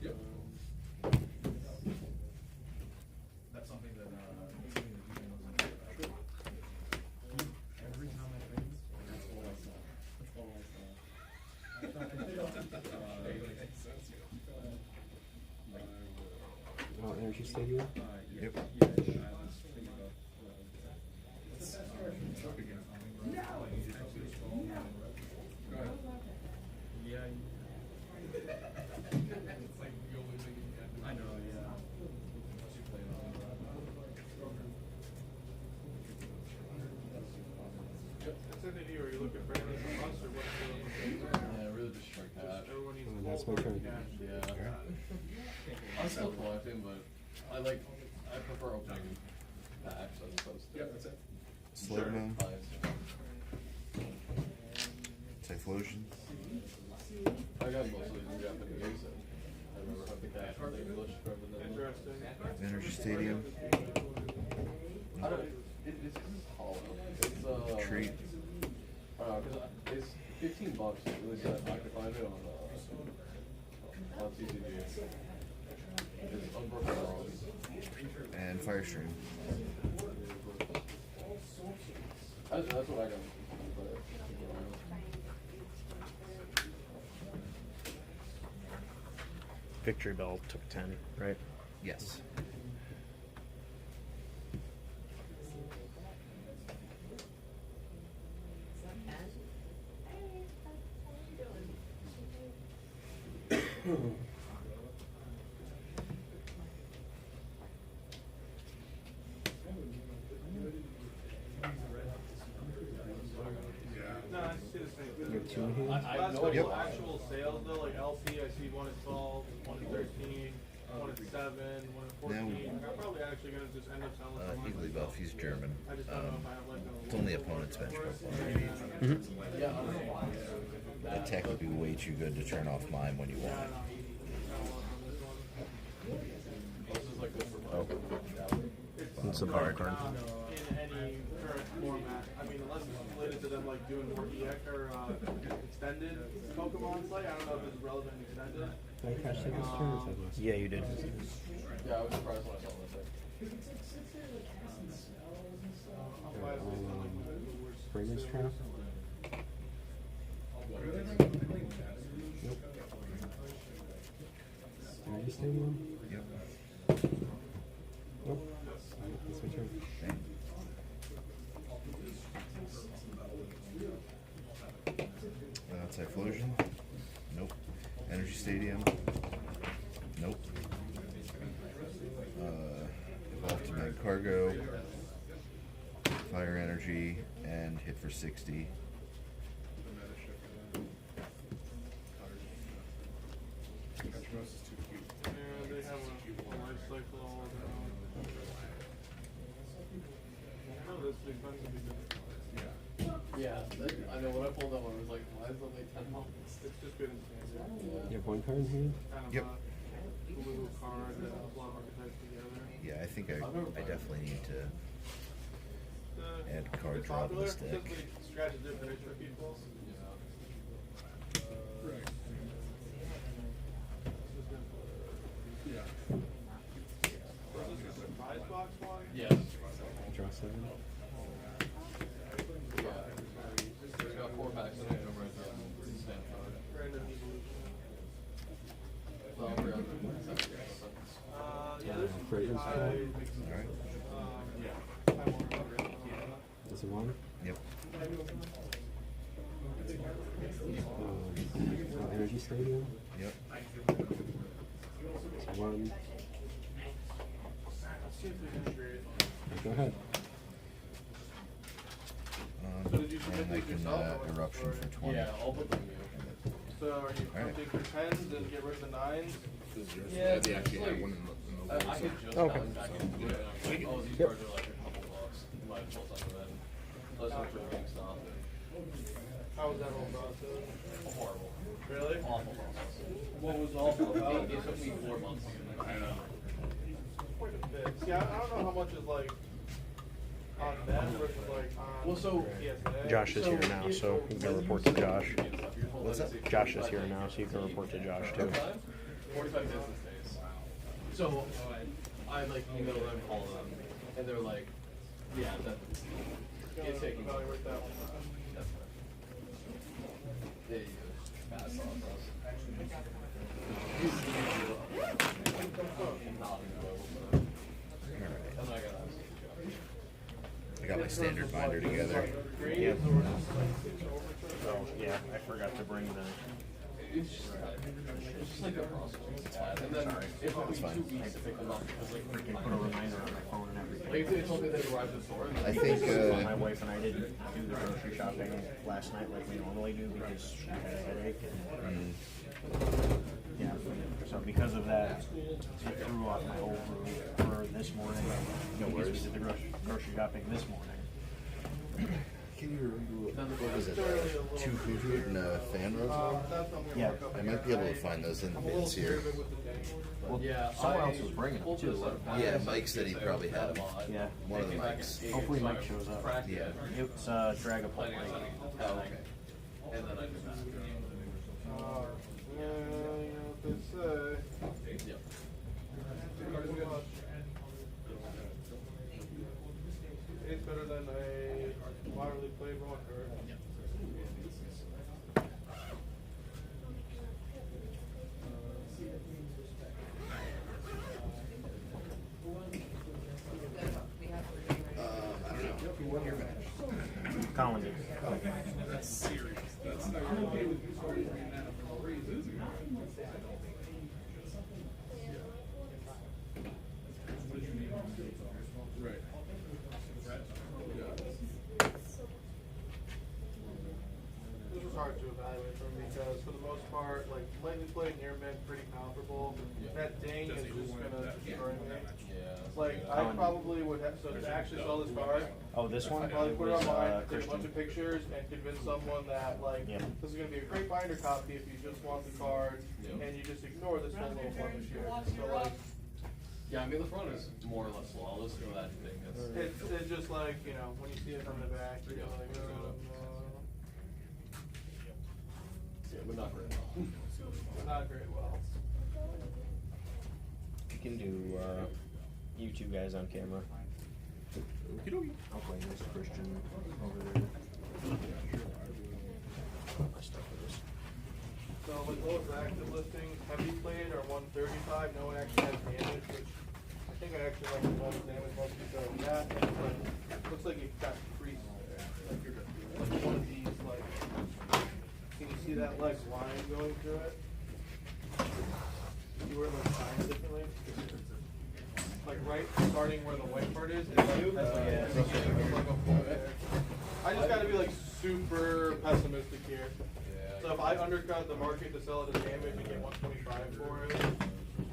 Yep. That's something that, every time I think, that's all I saw. That's all I saw. Oh, energy stadium. Yep. I know, yeah. Send it to you, are you looking for anything from us, or what's Yeah, really just strike that. everyone needs Oh, that's my turn. Yeah. I'm still collecting, but I prefer opening packs as opposed to. Yep, that's it. Slowdown, Buys. Typhlosion, I got mostly in Japanese, and I remember having the cash in English rather than. interesting? energy stadium, I don't. It's hollow. It's retreat, Cause it's $15. It really said I could find it on TCG. It's Unbroken Worlds. and fire stream. That's what I got. Victory Bell took 10, right? Yes. No, I see the same. You have 2 in here. I have no Last idea. couple actual sales though, like LC, I see 1 at 12, 1 at 13, 1 at 7, 1 at 14. I'm probably actually gonna just end up selling some. Eagly Buff, he's German. I just don't know if I have like It's only opponent's bench Pokemon. That tech would be way too good to turn off mine when you want it. This is like this for Oh. It's a power card. in any current format. I mean, unless it's related to them like doing more EX or extended Pokemon play. I don't know if it's relevant in extended. Did I catch second turn or second? Yeah, you did. Yeah, I was surprised when I saw this. Fragrance trap. Energy stadium. Yep. Oh, that's my turn. Stadium. Nope. Evolve to Mag Cargo. Fire Energy and hit for 60. Yeah, they have a life cycle all around. Oh, this big thing would be good. Yeah, I know when I pulled that one, I was like, why is it only $10? It's just good in standard. You have one card in hand? Kind of Yep. a blue card that a lot of archetypes together. Yeah, I think I definitely need to add card It's draw to popular, this deck. simply scratches it for extra people. Right. Yeah. Was this a surprise box one? Yeah. Draw 7. Yeah. It's got 4 packs in it, over the stand card. Random evolution. Well, we're on Yeah, there's some pretty Fragrance high. card? Alright. Yeah. I won't remember it. Is it 1? Yep. Energy Stadium. Yep. It's 1. Let's see if we can trade. Go ahead. And I can eruption for 20. Yeah, I'll put them in. So are you Alright. take your 10s and get rid of the 9s? Yeah, They actually like, have one in the I could just Okay. back into it. Oh, these Yep. cards are like a couple bucks. You might pull some of them. Let's look for big stuff. How was that whole process? Horrible. Really? Awful process. What was awful about it? It took me 4 months to get it. I know. Quite a bit. See, I don't know how much is like on them versus like on Well, so- PSA. Josh is here now, so you can report to Josh. What's that? Josh is here now, so you can report to Josh too. 45 business days. So I like email them, call them, and they're like, yeah, it's taking. Evaluate that one. There you go. Pass on those. Not enjoyable. And then I got I got my standard binder together. Yep. So, Yeah, I forgot to bring the. it's just like a process. And then it took me 2 weeks to pick them up because like I can put a reminder on my phone and everything. Like they told me they arrived at the store. I think My wife and I didn't do the grocery shopping last night like we normally do because she had a headache. And, yeah, so because of that, it threw off my whole room for this morning. Because we did the grocery shopping this morning. Can you remember what was it? 2 Hoothoot and a fan rose? Yeah. I might be able to find those in the bins here. Well, Yeah, someone else was bringing them too. Yeah, Mike said he probably had them. Yeah. One of the mics. Hopefully Mike shows up. Yeah. It's Dragapult Mike. Oh, okay. And then I just asked yeah, you know what they say. Yep. It's better than a moderately played raw card. I don't know. You're finished. Colin did. That's serious. That's not right. This was hard to evaluate from because for the most part, like lightly played near mint, pretty comparable. That ding is just gonna destroy me. Yeah. Like I probably would have, so to actually sell this card, Oh, this one? I'd probably It put it was online, take a bunch Christian. of pictures and convince someone that like, Yep. this is gonna be a great binder copy if you just want the card Yep. and you just ignore this whole little blemish here. So like, Yeah, I mean the front is more or less flawless for that thing. it's just like, you know, when you see it from the back, you're like, oh, Yeah, but not very well. not very well. You can do you two guys on camera. I'll play this Christian over there. Put my stuff with this. So like lowest active listings, heavy played are 135, no one actually has damage, which I think I actually like the most damage most people are that, but looks like it got creased there. Like one of these, like, can you see that like line going through it? see where it like shines differently. Like right starting where the white part is, it's like, I just gotta be like super pessimistic here. So if I undercut the market to sell it as damage and get 125 for it,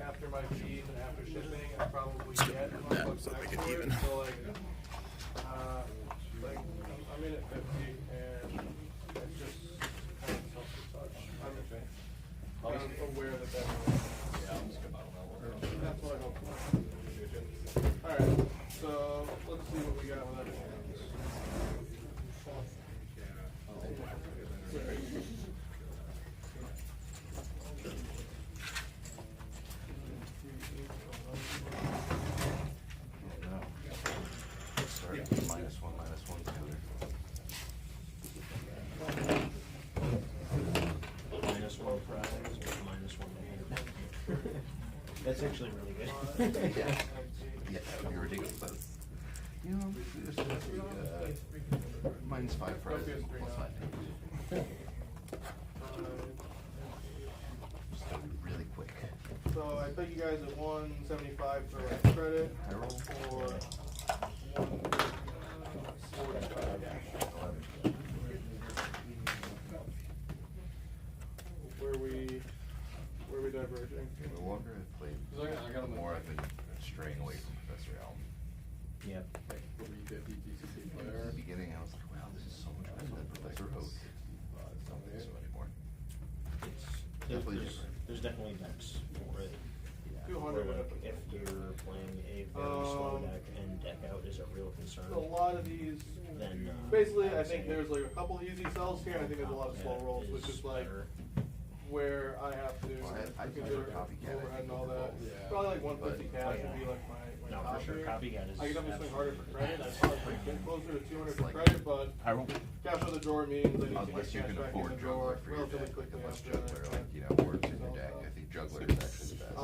after my fees and after shipping, I probably get $1 back for it. So like, I'm in at 50 and it's just kind of tough to touch. I'm aware that that's that's what I hope for. Alright, so let's see what we got with everything else. Sorry, -1 together. -1 prize, -1 hand. That's actually really good. Yeah. Yeah, that would be ridiculous. You know, this is -5 prizes +5 damage. Just gotta be really quick. So I put you guys at 175 for like credit, I roll. or 145. Where we diverging? The longer I've played, the more I've been straying away from Professor Elm. Yep. In the beginning, I was like, wow, this is so much better than Professor Oak. I don't think so anymore. Definitely different. There's definitely decks for it. 200 Where, like, if you're playing a very slow deck and deck out is a real concern, A lot of these, then basically, I think there's like a couple easy sells here, and I think there's a lot of slow rolls, which is like where I have to I consider copycat, overhead and all that. Yeah. Probably like 150 cash would be like my no, top for sure. here. Copycat is I can definitely swing harder for credit. I absolutely probably get closer to 200 It's for like- credit, but I roll. cash on the drawer means I need to get Unless you cash can back in afford the drawer Juggler for your relatively deck, like quickly unless after Juggler, that. like, you know, works in your deck. I think Juggler is actually the best. If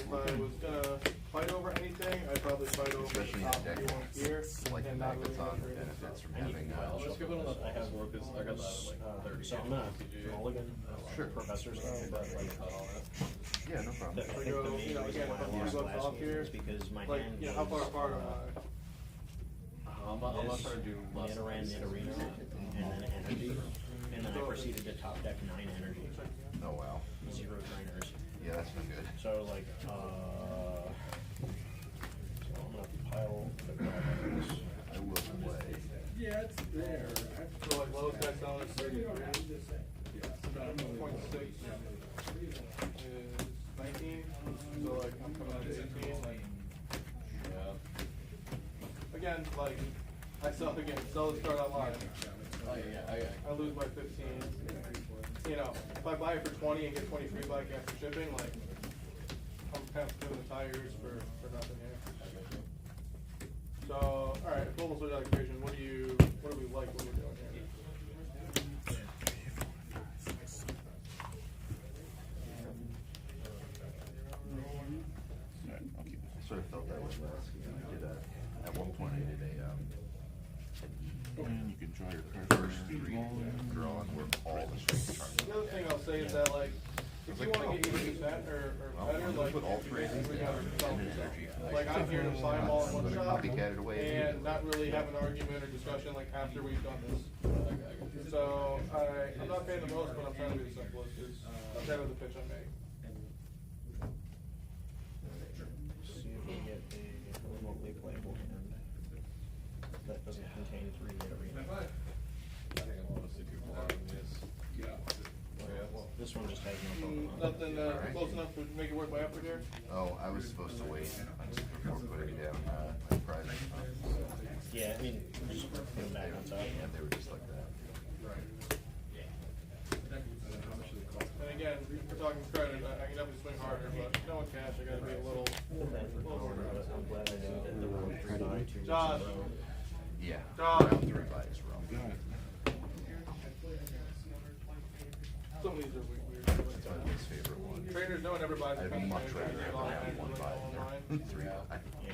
I was gonna fight over anything, I'd probably fight over the Especially in top a deck few ones here, like and the not really Megaton measure it. benefits from I need having Let's give it another. I have work. I got that at like 30. so I'm not mulligan Sure. professor style, but like Yeah, no problem. I think the main reason why I lost last game is because my Like, hand you know, how far was, apart am I? I'm not trying to do less. Nidoran, Nidorino, and then energy, and then I proceeded to top deck 9 energy, Oh, wow. 0 trainers. Yeah, that's been good. So like, so I'm gonna pile the problems. I will play. Yeah, it's there. So like lowest guy selling is 33. 0.6 is 19. So like I'm coming out at 18. Like, again, like I sell the start online. I lose by 15. You know, if I buy it for 20 and get 23 back after shipping, like I'm kind of doing the tires for nothing here. So, all right, global sort of equation. What do we like? What we're doing here? I sort of felt that way last game. I did at one point I did And you can draw your card. first 3 draw and work all the strength charts. The other thing I'll say is that like if you want to get 80% or better, like put all 3 of these we down gotta and sell energy. like I'm here to buy them all in one I'm gonna shot copycat it away and not really have an argument or discussion like after we've done this. So I'm not paying the most, but I'm trying to be the simplest. Is kind of the pitch I make. See if we get a remotely playable hand that doesn't contain 3 Nidorino. Well, this one just has no Pokemon. Nothing close enough to make it worth my effort here. Oh, I was supposed to wait before putting down my prizes. Yeah, I mean, just put them back on top. Yeah, they were just like that. And again, we're talking credit. I can definitely swing harder, but no one cash. I got to be a little. I'm glad I knew that the road 3 by 2 weeks in a Josh. row. Yeah, John. round 3 buys wrong. Some of these are weird. That's my least favorite one. Trainers, no one ever buys a I'd pen much trainer. rather They all have have 1 like buy online. than 3 buy. Yeah.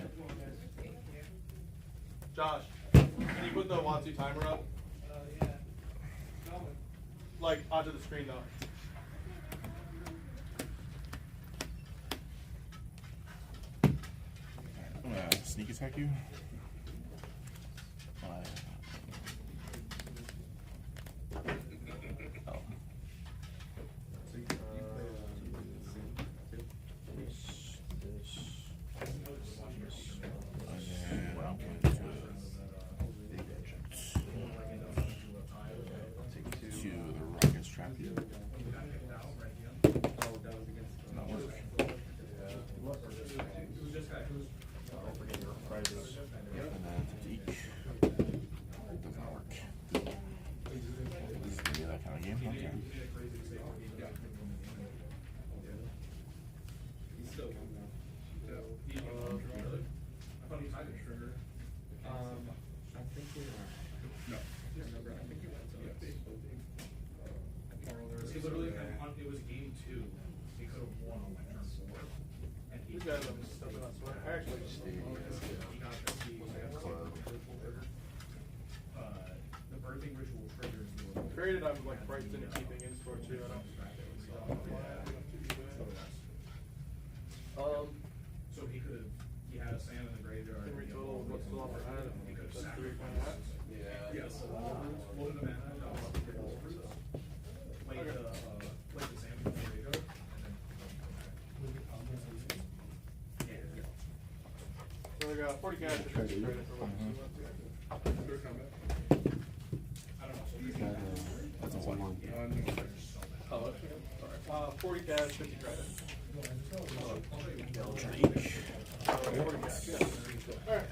Josh, can you put the WotC timer up? Like onto the screen though. gonna sneak attack you. Oh. To the Rockets trap you. Not work. And then to each. Does not work. This is gonna be that kind of game. Okay. I think we are. No. I think you went to He literally had on, it was game 2. He could have won on like turn 4. And he got him stuff on sweat. I actually he got the birthing ritual triggers the Created, I was like right in keeping in store too. I don't. So he could have, he had a sand in the graveyard. Can we total what's still on our hand? He could have That's sacrificed. 3 points. Yes. Loaded the mana, played the sand in the graveyard, and then So I got 40 cash. Try to eat. I don't know. So That's a one. Oh, okay. Sorry. 40 cash, 50 credit. 40 cash, yeah. Alright.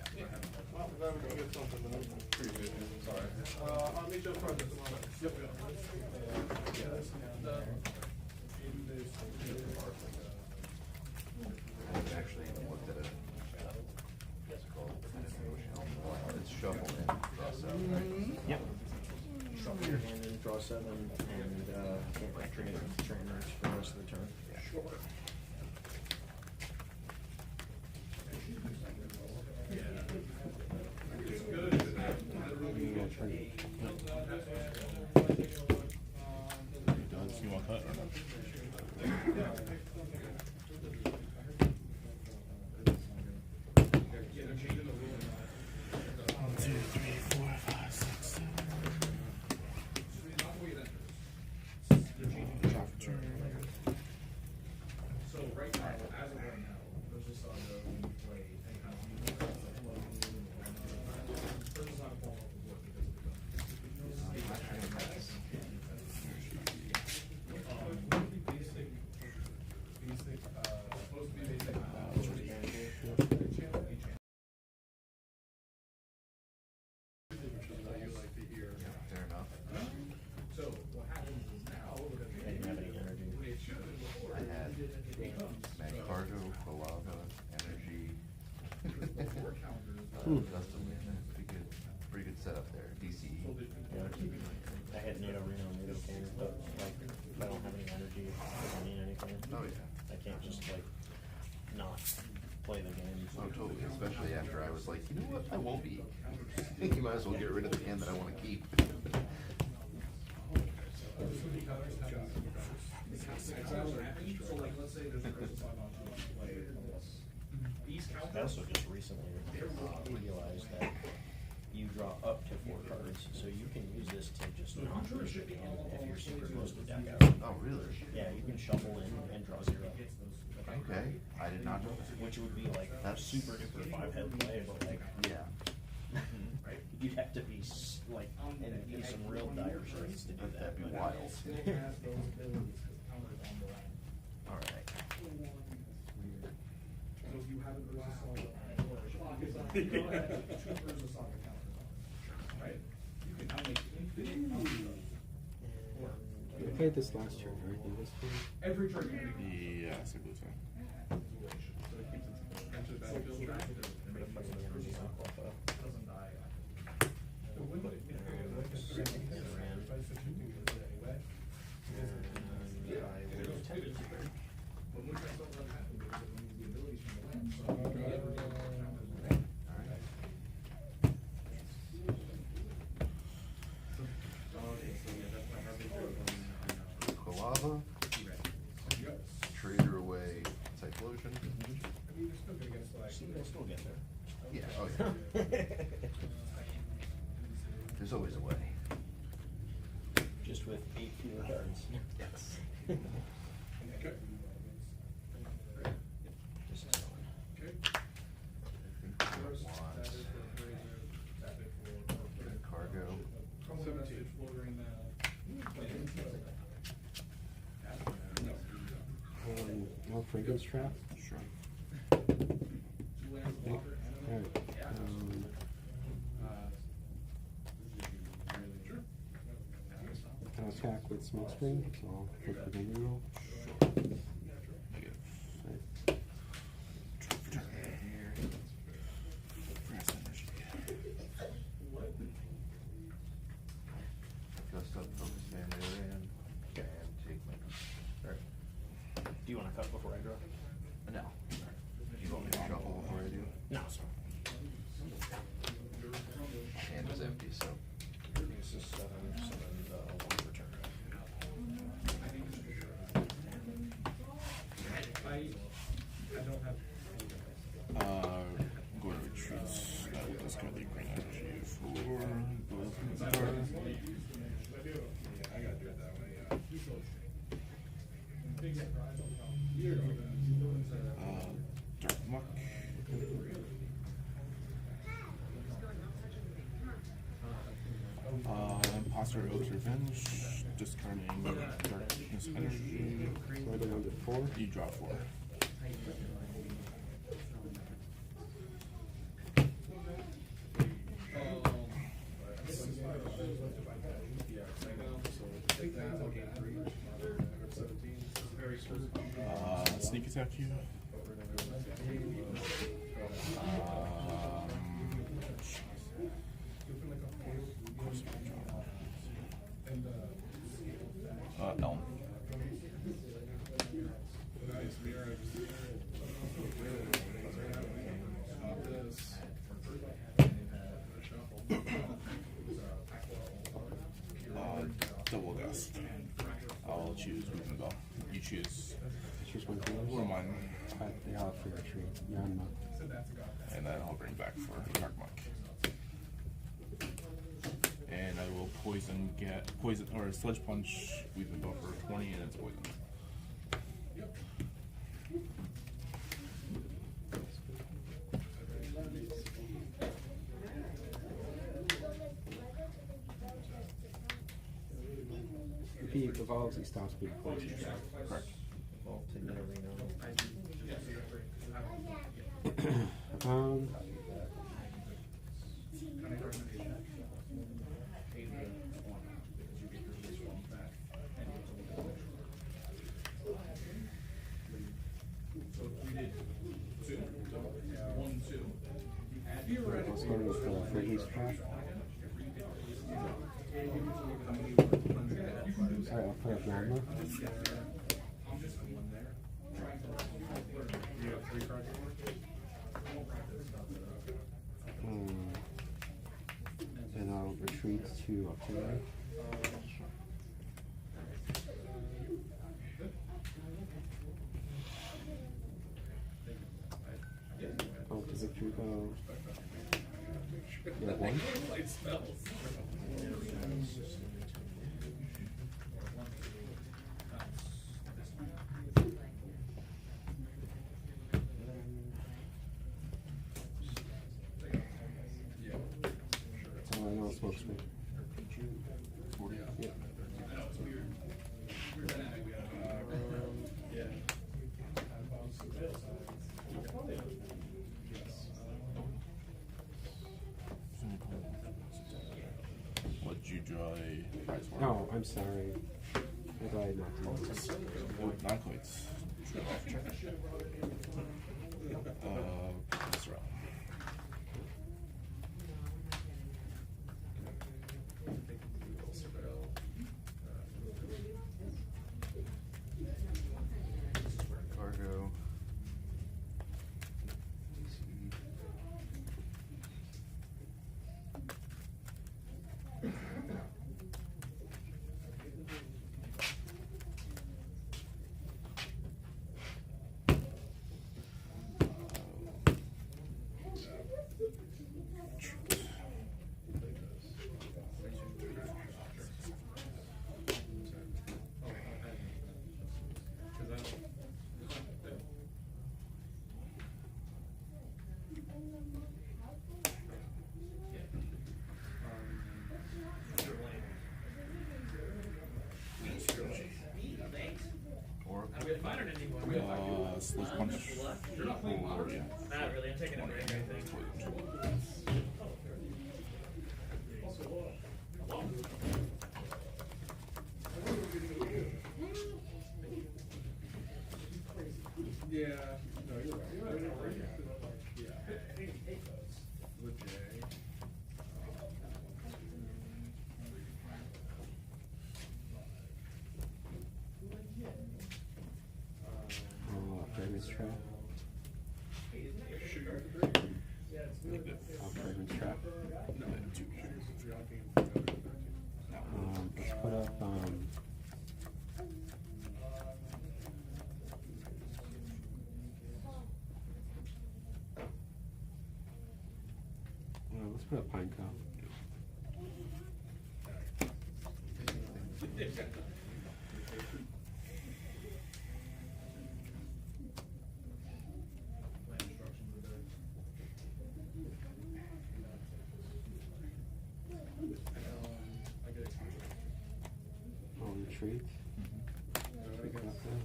Well, I'm glad we can get something, but I'm pretty good. Sorry. I'll meet you up front at the moment. Yep. I haven't actually even looked at it. It's shuffle in, draw 7, right? Yep. Shuffle your hand in, draw 7, and can't activate trainers for the rest of the turn. Sure. Does you want cut or not? 1, 2, 3, 4, 5, 6, 7. Drop turn. So right now, as of right now, there's just on the when you play any kind of person's not falling off the board because of the gun. Supposed to be basic. Fair enough. So what happens is now we're gonna I didn't have any energy. it should have been before. I had Magcargo, Palava, Energy. Custom, pretty good setup there. DCE. Yeah. I had NATO Reno, NATO King, but like, if I don't have any energy, it doesn't mean anything. Oh yeah. I can't just like not play the game. Oh totally, especially after I was like, you know what, I won't be. You might as well get rid of the hand that I want to keep. So like, let's say there's a person talking about play these I counters. also just recently realized that you draw up to 4 cards, so you can use this to just not push your hand if you're super close to deck out. Oh really? Yeah, you can shuffle in and draw 0. Okay, I did not know that. Which would be like That's super duper 5-head play, but like Yeah. you'd have to be like in some real dire straits to do that. That'd be but- wild. Alright. So if you haven't versus Saga, two versus Saga counters on it, right? You can now make infinite We played this last year, right? In this one? every turn. You make Yes, I believe so. so it keeps its enters battlefield track. It doesn't die. The win, but it When we try something like that, because it means the abilities from the land, so every turn counters on it. Palava. Trader away Cyclosion. I mean, you're still gonna get like. You'll still get there. There's always a way. Just with 8 fewer cards. Yes. Okay. This is going. Okay. Cargo. 17. Well, Franklin's trap. Sure. Alright. I'll attack with Smoke Screen, so I'll flip the menu roll. Negative. Alright. Grass energy. Just up, focus man there, and take my. Alright. Do you want to cut before I draw? No. You want me to shuffle before I do? No, sorry. Hand is empty, so. This is 7, 1 return. I don't have. Go to retreats. I will discard the green energy for both cards. I gotta do it that way, Dark Muck. Imposter Oath's Revenge. Discarding Darkness Energy. So I go down to 4. You draw 4. Sneak attack you. Elm. Double gust. I'll choose Weeping Bell. You choose. Choose one of Or mine. They have for a tree. Yanma. And then I'll bring back for Dark Muck. And I will poison or Sludge Punch Weeping Bell for 20 and it's poison. If he evolves, he stops being poisoned. Correct. Well, take that every now I'll start with Franklin's trap. Alright, I'll play up Yanma. And I'll retreat to up to there. Oh, to victory go. Yeah, 1. I know it's Smoke Screen. 40. Yeah. What did you draw a prize for? No, I'm sorry. I thought I had not done this. Not quite. True off check. This round. Cargo. You're not playing Oh, yeah. Not really. I'm taking a break, I think. Yeah, no, you're right. You're right. Yeah. With Jay. Fragrance trap. Fragrance trap. No, two sugars. Let's put up let's put up pine cone. Oh, retreat. Pick up there.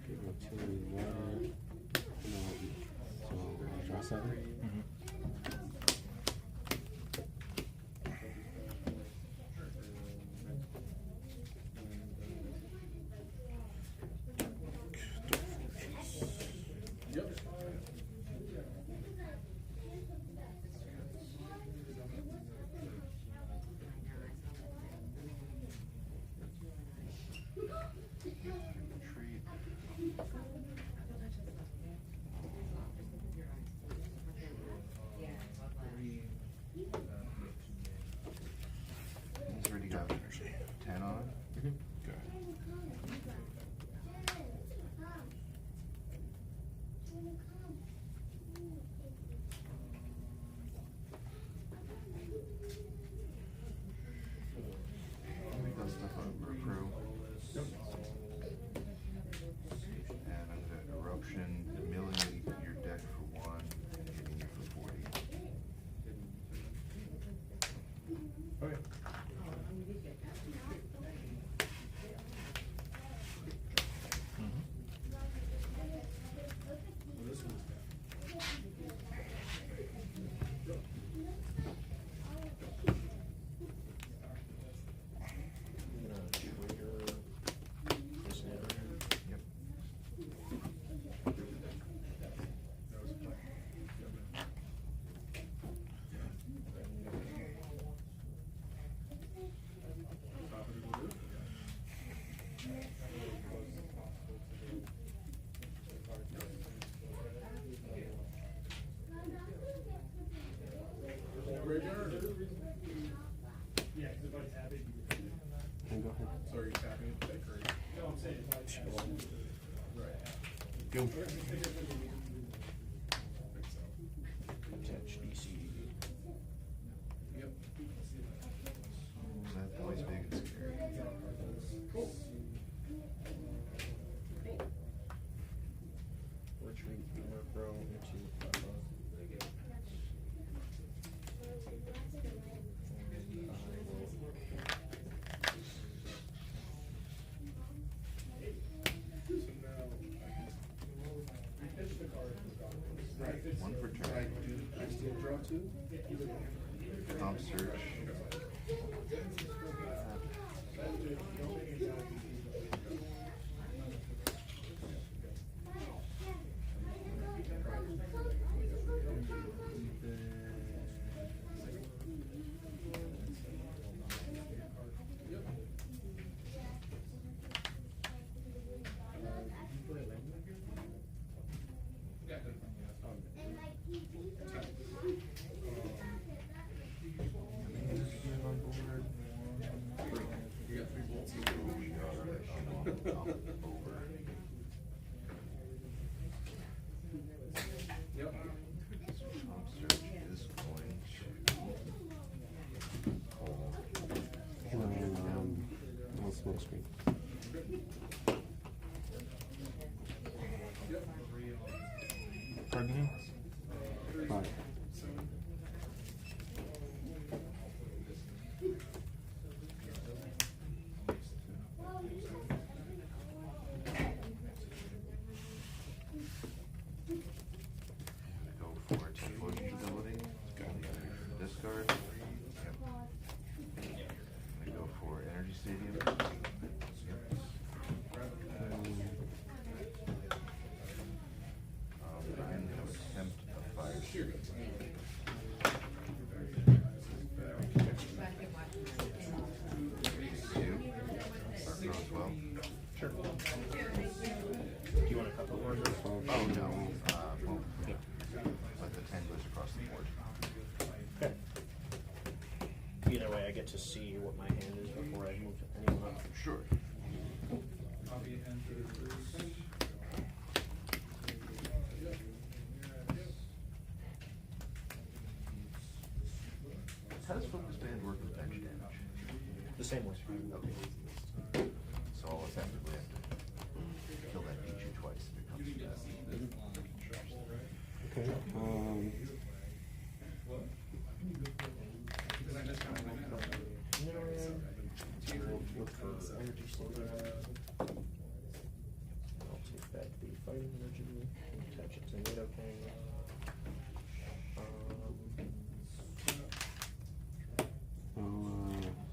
Give her two water. No, so draw 7. He's already got 10 on. Okay. Does stuff on Pro. And I'm gonna eruption, milling your deck for 1, and hitting you for 40. Okay. This one's Yep. yeah, because if I tap it, you can. And go ahead. So are you tapping it thick or? No, I'm saying if I tap it. Right. Go. Touch DC. Yep. That boy's big and scary. Cool. Retreat, more pro into One for turn. I still draw 2? Comp search. Yep. Comp search is going to pull. I'll smoke screen. Pardon me? 5. Sure. Copy enter first. How does Focus Band work with bench damage? The same way. Okay. So I'll effectively have to kill that creature twice if it comes to that. Okay. Because I missed kind of my Look for energy standard. I'll take back the fighting energy, attach it to Nidoking.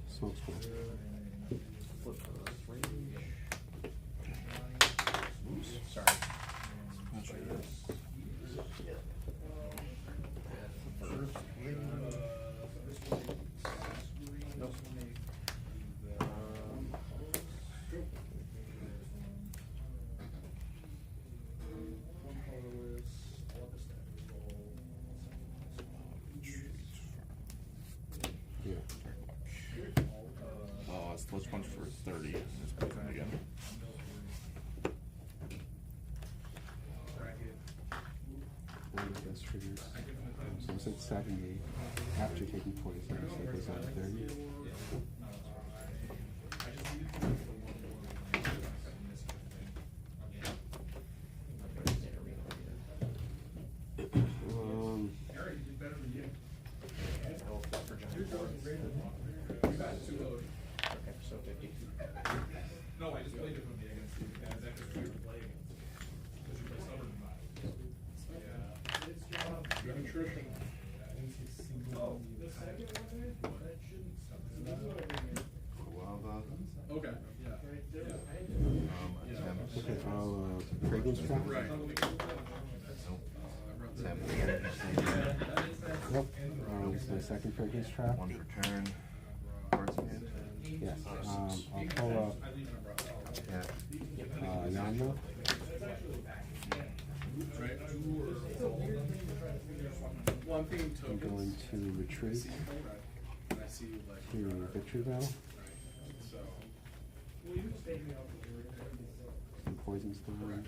Smoke scroll. Flip for range. Oops, sorry. That's right. Nope. Yeah. Sludge punch for 30. Just put them again. One of those triggers. So it's at 70 after taking poison, so it goes down to 30. Eric, you did better than you. I will flip for giant force. You got too low. Okay, so 50. No, I just played differently against you guys. That's just who you were playing against. Because you play stubborn than mine. Yeah. Good nutrition. Oh, the second one? That shouldn't stop. Guava. Okay, yeah. Attempt. Okay, I'll fragrance trap. Right. Nope. Attempt the energy standard. Yep. It's my second fragrance trap. One per turn. Cards in hand. Yes. I'll pull up Yeah. Yamna. Right. Well, I'm thinking I'm tokens. going to retreat And I see like. to Victory Battle. So. Some poison stone.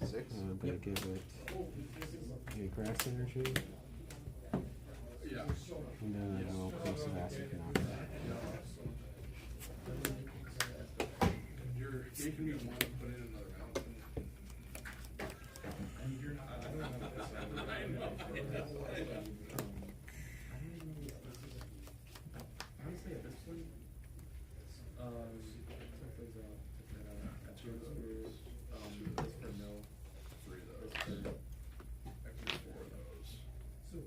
Six. I'm going to give it a grass energy. Yeah. And then I will place of acid knock that. You're making me want to put in another mountain. You're not. I don't know this. I know. Honestly, at this point, this for no. 3 of those. Actually 4 of those. So,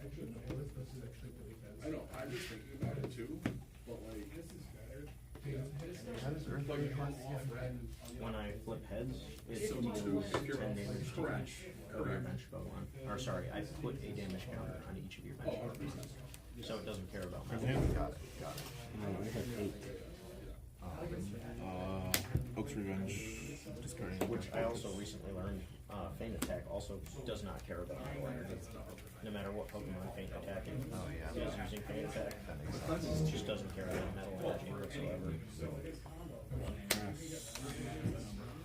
actually, no, this is actually really bad. I know, I'm just thinking about it too, but like. This is better. How does Earth Like, you're off red. When I flip heads, it So deals two, if you're 10 off. damage to Correct. each of your bench Pokemon. Or sorry, I put a damage counter on each of your bench Oh, Pokemon. So it doesn't care about my Got it. Got it. I have 8. Oak's Revenge. Discarding. Which I also recently learned, Feint Attack also does not care about metal energy. No matter what Pokemon Feint Attacking is using Feint Attack, it just doesn't care about metal energy whatsoever.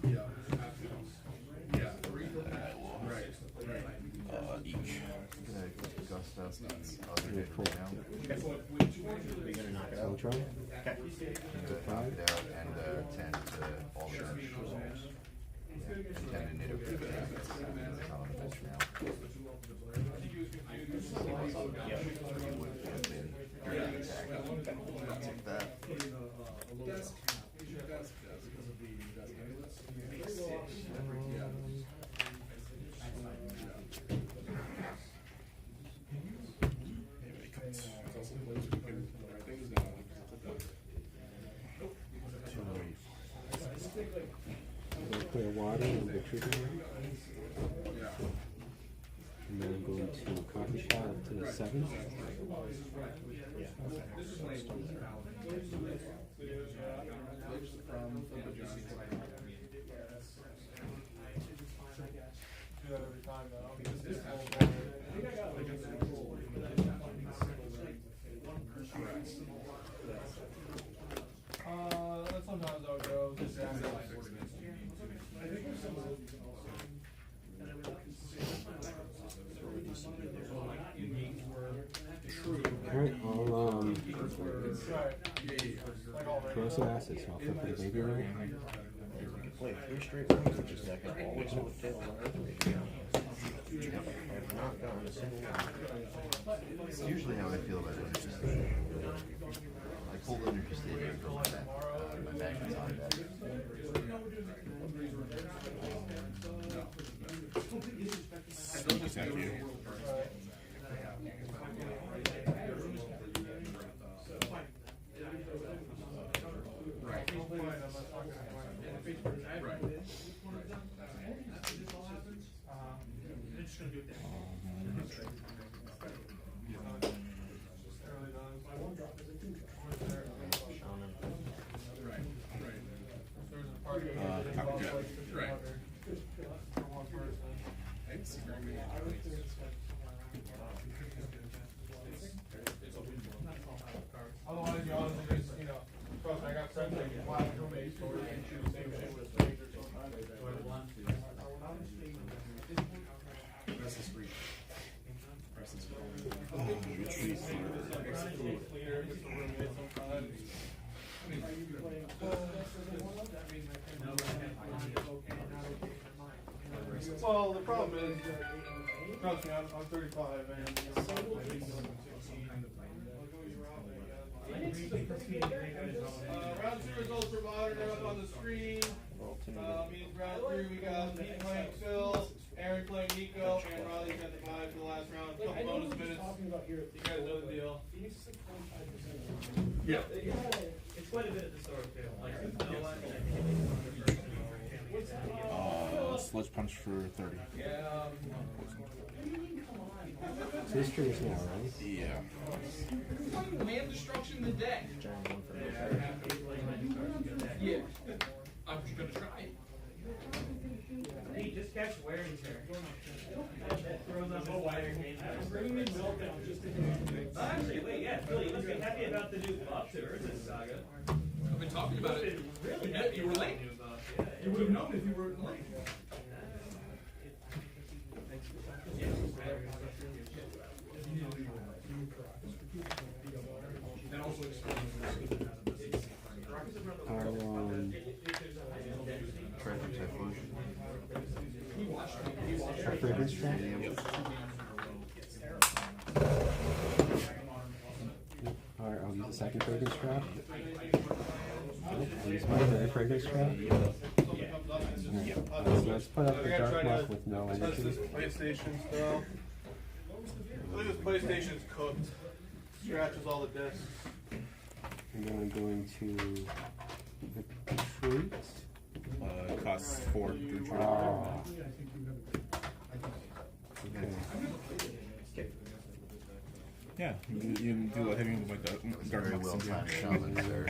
Yeah. Yeah. Right. Each. I'm gonna gust up the other hit right now. Are you gonna knock it out? Ultra. Okay. I'm gonna knock it out and 10 to all the damage resolves. Yeah, and 10 to Nidoking. That's on the bench now. Yep. You would have been dirty attack. I'll take that. I'm going to clear water in Victory Battle. And then I'm going to Coffee Shot up to the 7. Right. Like all right. Corrosive acid, so I'll flip the baby ring. You can play 3 straight rounds with this deck and always know what tails on Earth Rage. I've not gotten a single one. It's usually how I feel about Energy Stadium. I pulled Energy Stadium from my Magnets on deck. Sneak attack you. Copycat. Right. I didn't see very many. Otherwise, you honestly just, you know, trust me, I got friends that fly from a store and choose the same shit with strangers sometimes. Press the screen. Press the screen. Retreat. Cleaner, just a roommate sometimes. Well, the problem is, trust me, I'm 35 and round 2 results for modern are up on the screen. Means round 3 we got me playing Phil, Aaron playing Nico, and Riley's got the 5 for the last round. Couple bonus minutes. You guys know the deal. Yeah. It's quite a bit at the start too. Like, Sludge punch for 30. Yeah. So this triggers now, right? Yeah. Man destruction the deck. Yeah. I'm just gonna try it. hey, just catch wear and tear. That throws up a wider game. Actually, wait, yeah, Phil, you must be happy about the new buff to Urza's Saga. I've been talking about it. Really? Yeah, you were late. You would have known if you were late. Our fragrance trap? Alright, I'll use the second fragrance trap. I'll use my third fragrance trap. So let's put up the dark mark with no energy. PlayStation still. I think this PlayStation's cooked. Scratches all the discs. And then I'm going to retreat. It costs 4 to retreat. Oh. Okay. Yeah, you can do a heavy move like that. Very well timed shaman there.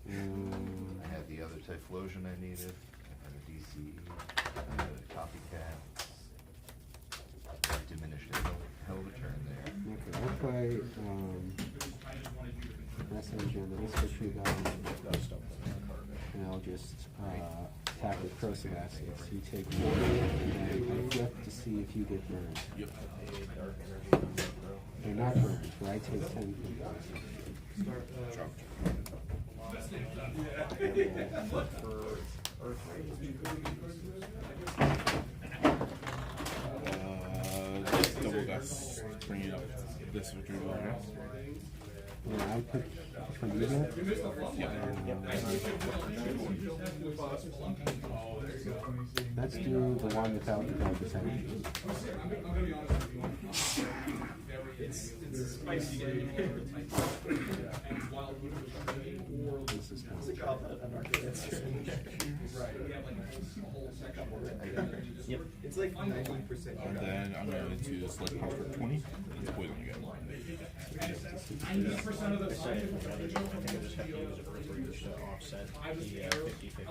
I had the other Typhlosion I needed. I had a DC. I had a copycat. Diminished it. Hell of a turn there. Okay, I'll play Messenger, then let's retreat down. And I'll just attack with Corrosive Acid. So you take 40, and I flip to see if you get burned. Yep. You're not burned, but I take 10 points. Double dust, bring it up. This is what you're doing, right? Yeah, I pick from you guys. Let's do the one without the darkest energy. It's spicy. This is kind of Yep. It's like 90%. And then I'm going to select punch for 20. It's poison again. 90% of the I think I just have to use a breaker to offset the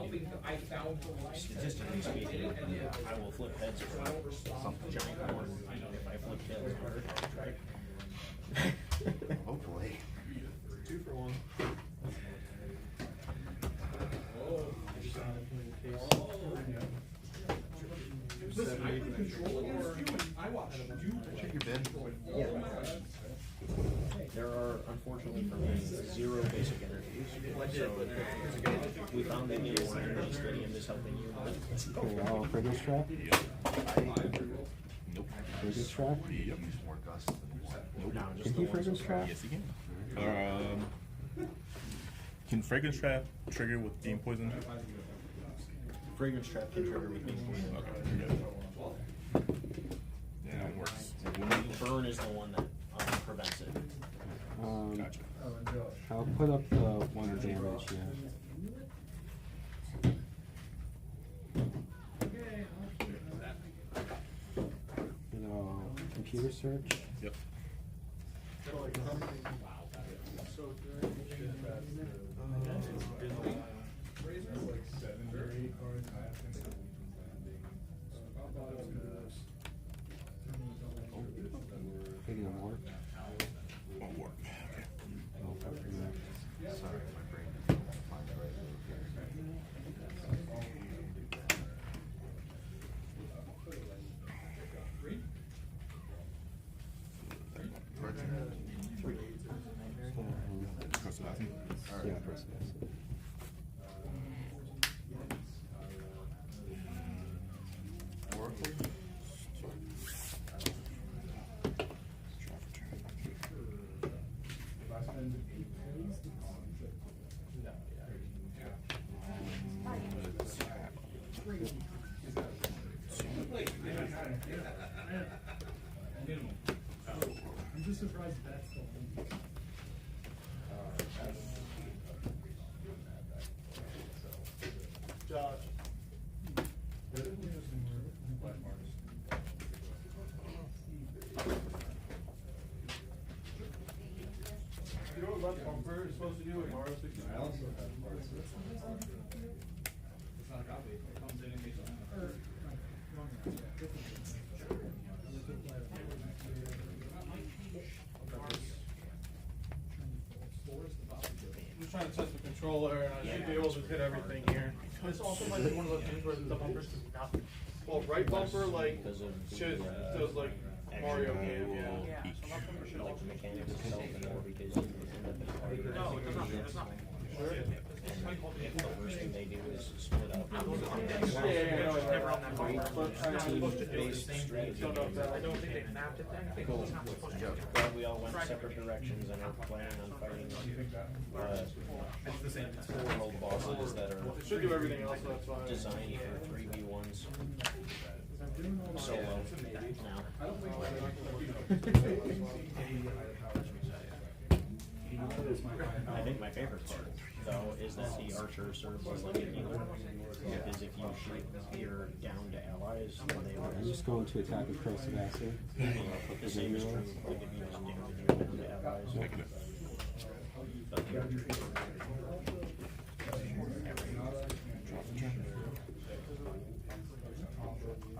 50-50. Statistically speaking, I will flip heads for some giant horn. If I flip tails harder, right? Hopefully. 2 for 1. Listen, I can control against you and I watch you. Check your bid. Yeah. There are, unfortunately for me, 0 basic We found that the one energy stadium is helping you. Okay, now fragrance trap. Nope. Fragrance trap. Yep. More gust than Nope. No, just Can the he ones fragrance with- trap? Yes, you can. Can fragrance trap trigger with game poison? Fragrance trap can trigger with being poisoned. Okay. Yeah, that works. Burn is the one that prevents it. Gotcha. I'll put up the 1 damage, yeah. You know, computer search. Yep. Taking a warp. Won't work. Okay. No, after that. sorry, my brain doesn't find the right move here. Press it out. Yeah, press it. Oracle? I'm just surprised that's the one. Josh. You know what left bumper is supposed to do with Mario 64? I also have parts of it. It's not a copy. It comes in and gets I'm just trying to test the controller and I should be able to hit everything here. It's also like one of those things where the bumpers do not. Well, right bumper like should does like Mario game, yeah. Like the mechanics itself and more because you end up in No, it's not. It's not. Sure. if the worst thing they do is split up. I don't think they mapped it then. Cool. Glad we all went separate directions and are planning on fighting world bosses that are Should do everything else, that's fine. designed for 3v1s solo now. I think my favorite part, though, is that the archer serves as like a healer. Because if you shoot your down to allies, then they will I'm just going to attack with Corrosive Acid. the same is true. Like if you just damage your down to allies. But the archer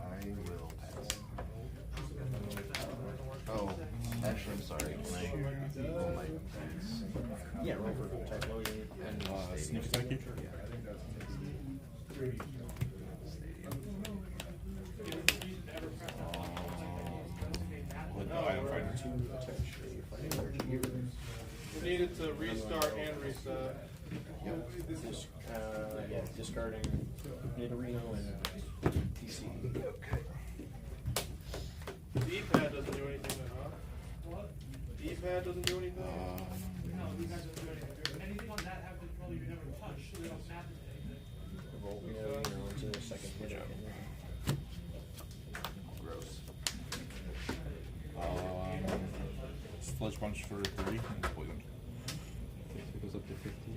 I will pass. Oh, actually, I'm sorry. Can I roll my attacks? yeah, roll for type loading and Sneak attack you? We needed to restart and reset. yeah, discarding Nidorino and TC. The D-pad doesn't do anything then, huh? What? The D-pad doesn't do anything? No, you guys don't do anything. Anything on that have control you never touch, so they don't map it to anything. Roll Nidorino into the second hit. Gross. Sludge punch for 3 and poison. It goes up to 50.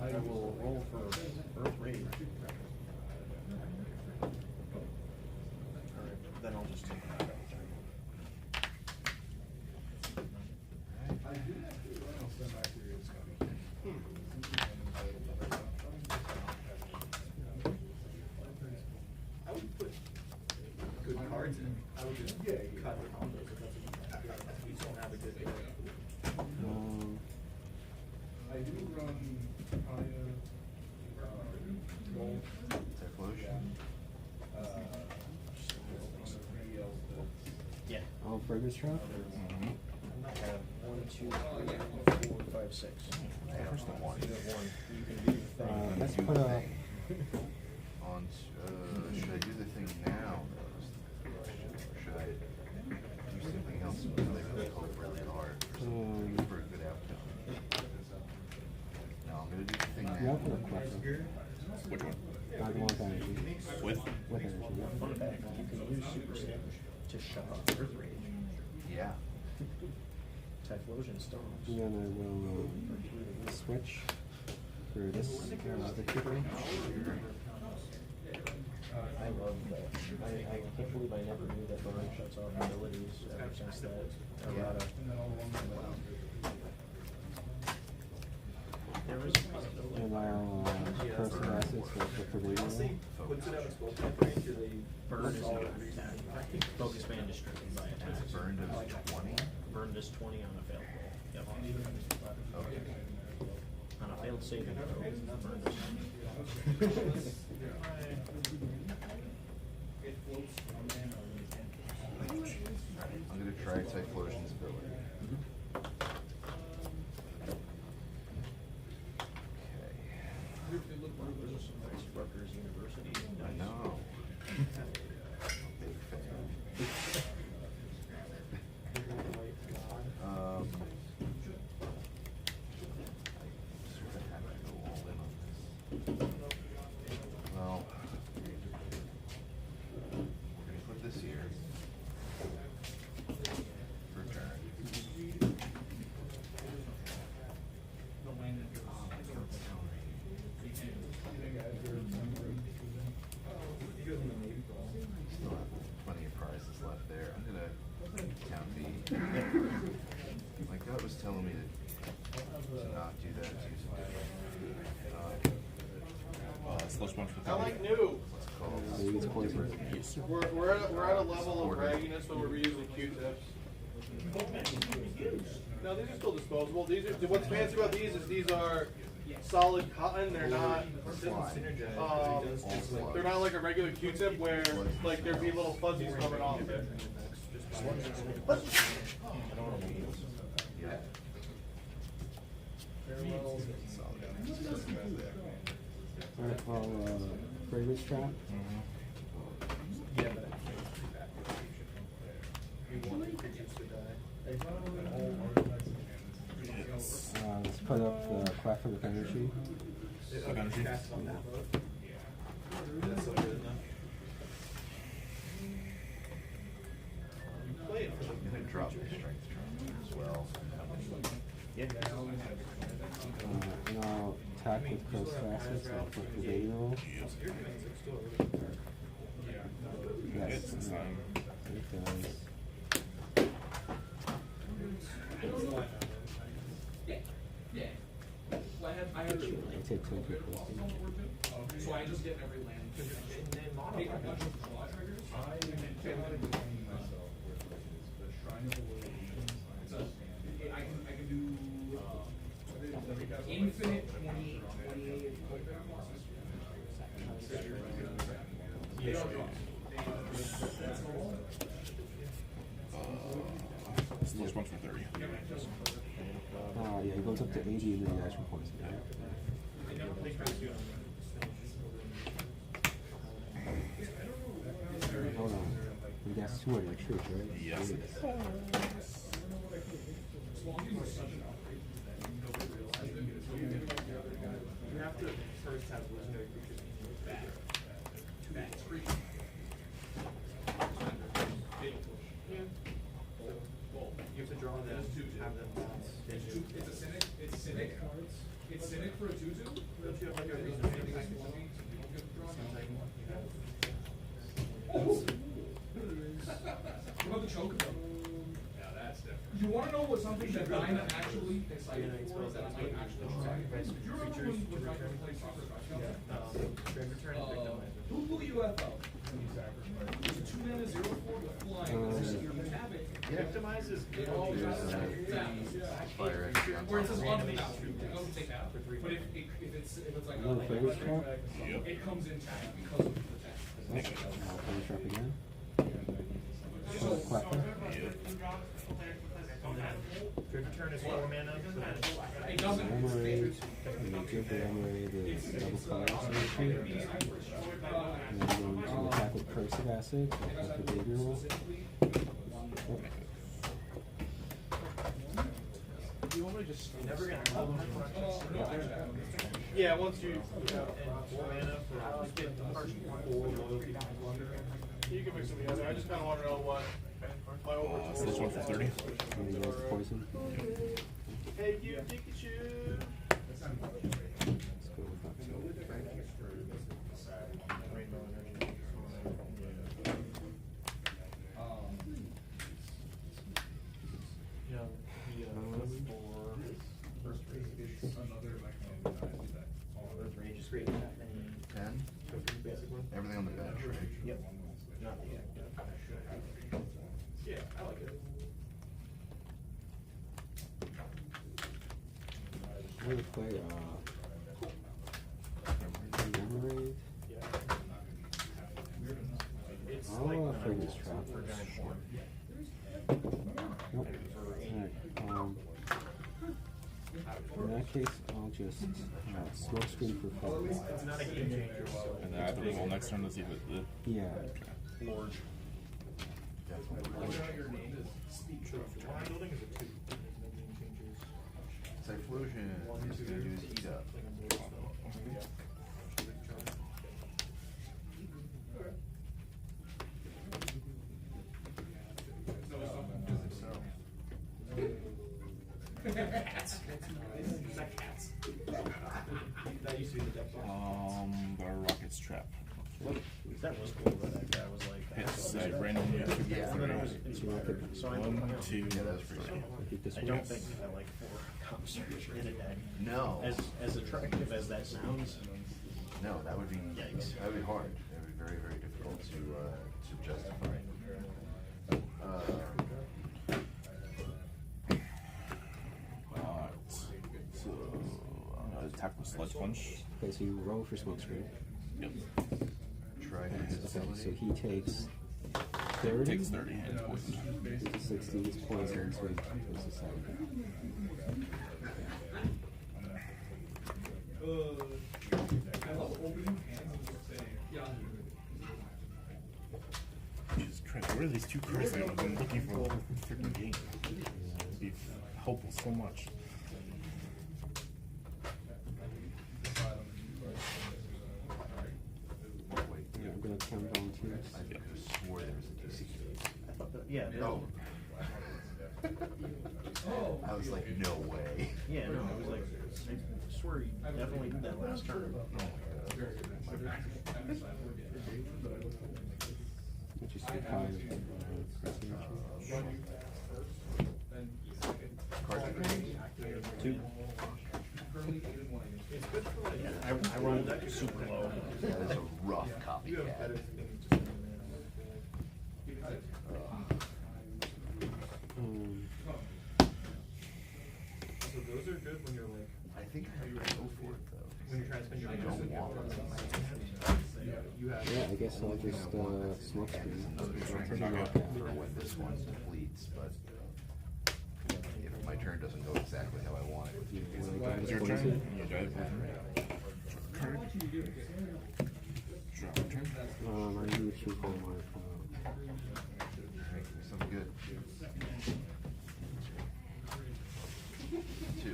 I will roll for Earth Rage. Alright, then I'll just take that out. I would put good cards in. I would just cut the combos if that's you don't have a good I do run Deflection. fragrance trap. I have 1, 2, 3, 4, 5, 6. There's the one. You have 1. You can do your thing. Let's Do put the a. thing. On, should I do the thing now? Though, is the question. Or should I do something else until they really hope really hard for a good outcome? No, I'm gonna do the thing Yeah, I'll now. put a collector. Which one? Not the one with energy. With? With energy. Yeah. Fun fact, you can use Super Sandwich to shut off Earth Rage. Yeah. Typhlosion Stones. And then I will switch for this victory. I love that. I can't believe I never knew that burn shuts off abilities ever since that errata. There was a possibility. And I'll curse the assets with the radio. Puts it out of scope range, or they burn is not attack. Focus band distracted by attacks. Burned as 20. Burned is 20 on a failed roll. Yep. Okay. On a failed saving throw, burned is. I'm gonna try Typhlosion's ability. Rutgers University. I know. Big fan. I sort of have to go all in on this. Well, we're gonna put this here. Return. Still have plenty of prizes left there. I'm gonna count the. My gut was telling me to not do that. Slush punch for I like new. What's it called? Maybe it's poison. Yes. We're at a level of ragginess where we're using Q-tips. No, these are still disposable. These are what's fancy about these is these are solid cotton. They're not. They're not like a regular Q-tip where like there'd be little fuzzies coming off it. Yeah. Alright, I'll fragrance trap. Let's put up the collector with energy. What energy? I'm gonna drop the strength trap as well. And I'll attack with close assets. I'll put the data roll. Yes. It's this time. It does. I take 2 people. So I just get every land. Take a bunch of draw triggers. I can do infinite 28. Slush punch for 30. Yeah, it goes up to 80 and then the action points. Hold on. You got 200 troops, right? Yes. You have to first have legendary creatures in your bag. You have to draw them, have them bounce. It's a cynic. It's cynic. It's cynic for a 2/2. Don't you have like a reason for anything like one? What about the choke though? Yeah, that's different. You want to know what something that I'm actually excited for that I might actually try? Do you remember when we played soccer? Who blew UFO? It's a 2-mana 0/4 with flying. You tap it. Victimize is good. Fire Where it says on the mouth. It doesn't take that. But if it's like Another fragrance trap. it comes in tap because of the tap. I'll fragrance trap again. Clapper. Your turn is 4 mana. Emerald, and then give the Emerald is double color symmetry. And then I'm going to attack with Corrosive Acid, so I'll have the behavior roll. Oh. You want me to just never get yeah, once you have 4 mana for get the first 4 loyalty blunder. You can mix them together. I just kinda wanna know what my overall So this one for 30. And you guys poison. Hey you Pikachu! Let's go with that. Everything on the bench, right? Yep. Yeah, I like it. I'm going to play Emerald. Oh, Fragrance Trap. Nope. Alright, in that case, I'll just smoke screen for 4. It's not a game changer. And then I have to roll next turn to see if it. Yeah. Lord. Typhlosion is going to do his heat up. The Rocket's Trap. That was cool. That guy was like. It's random. So I 1, 2. Yeah, that was pretty cool. I don't think I like 4 constructs in a deck. No. As attractive as that sounds. No, that would be Yikes. that would be hard. That would be very, very difficult to justify. So attack with Sludge Punch. Okay, so you roll for smoke screen. Yep. Try Okay, his so ability. he takes 30. Takes 30 and poison. He's a 60, he's poisoned, so he goes to 7. Jesus Christ, what are these 2 cards that I've been looking for the whole freaking game? It'd be helpful so much. Yeah, I'm going to count volunteers. I just swore there was a DC. I thought that, yeah. No. I was like, no way. Yeah, no, it was like, I swear you definitely did that last turn. Which is 5. Two. I rolled that super low. That is a rough copycat. So those are good when you're like. I think I have to go for it though. When you're trying to spend your I don't want it. Yeah, I guess I'll just smoke screen. I was trying to knock out for when this one depletes, but if my turn doesn't go exactly how I want it. It's your turn. You drive. Card. Drop your turn. I need to call my Make me something good. 2.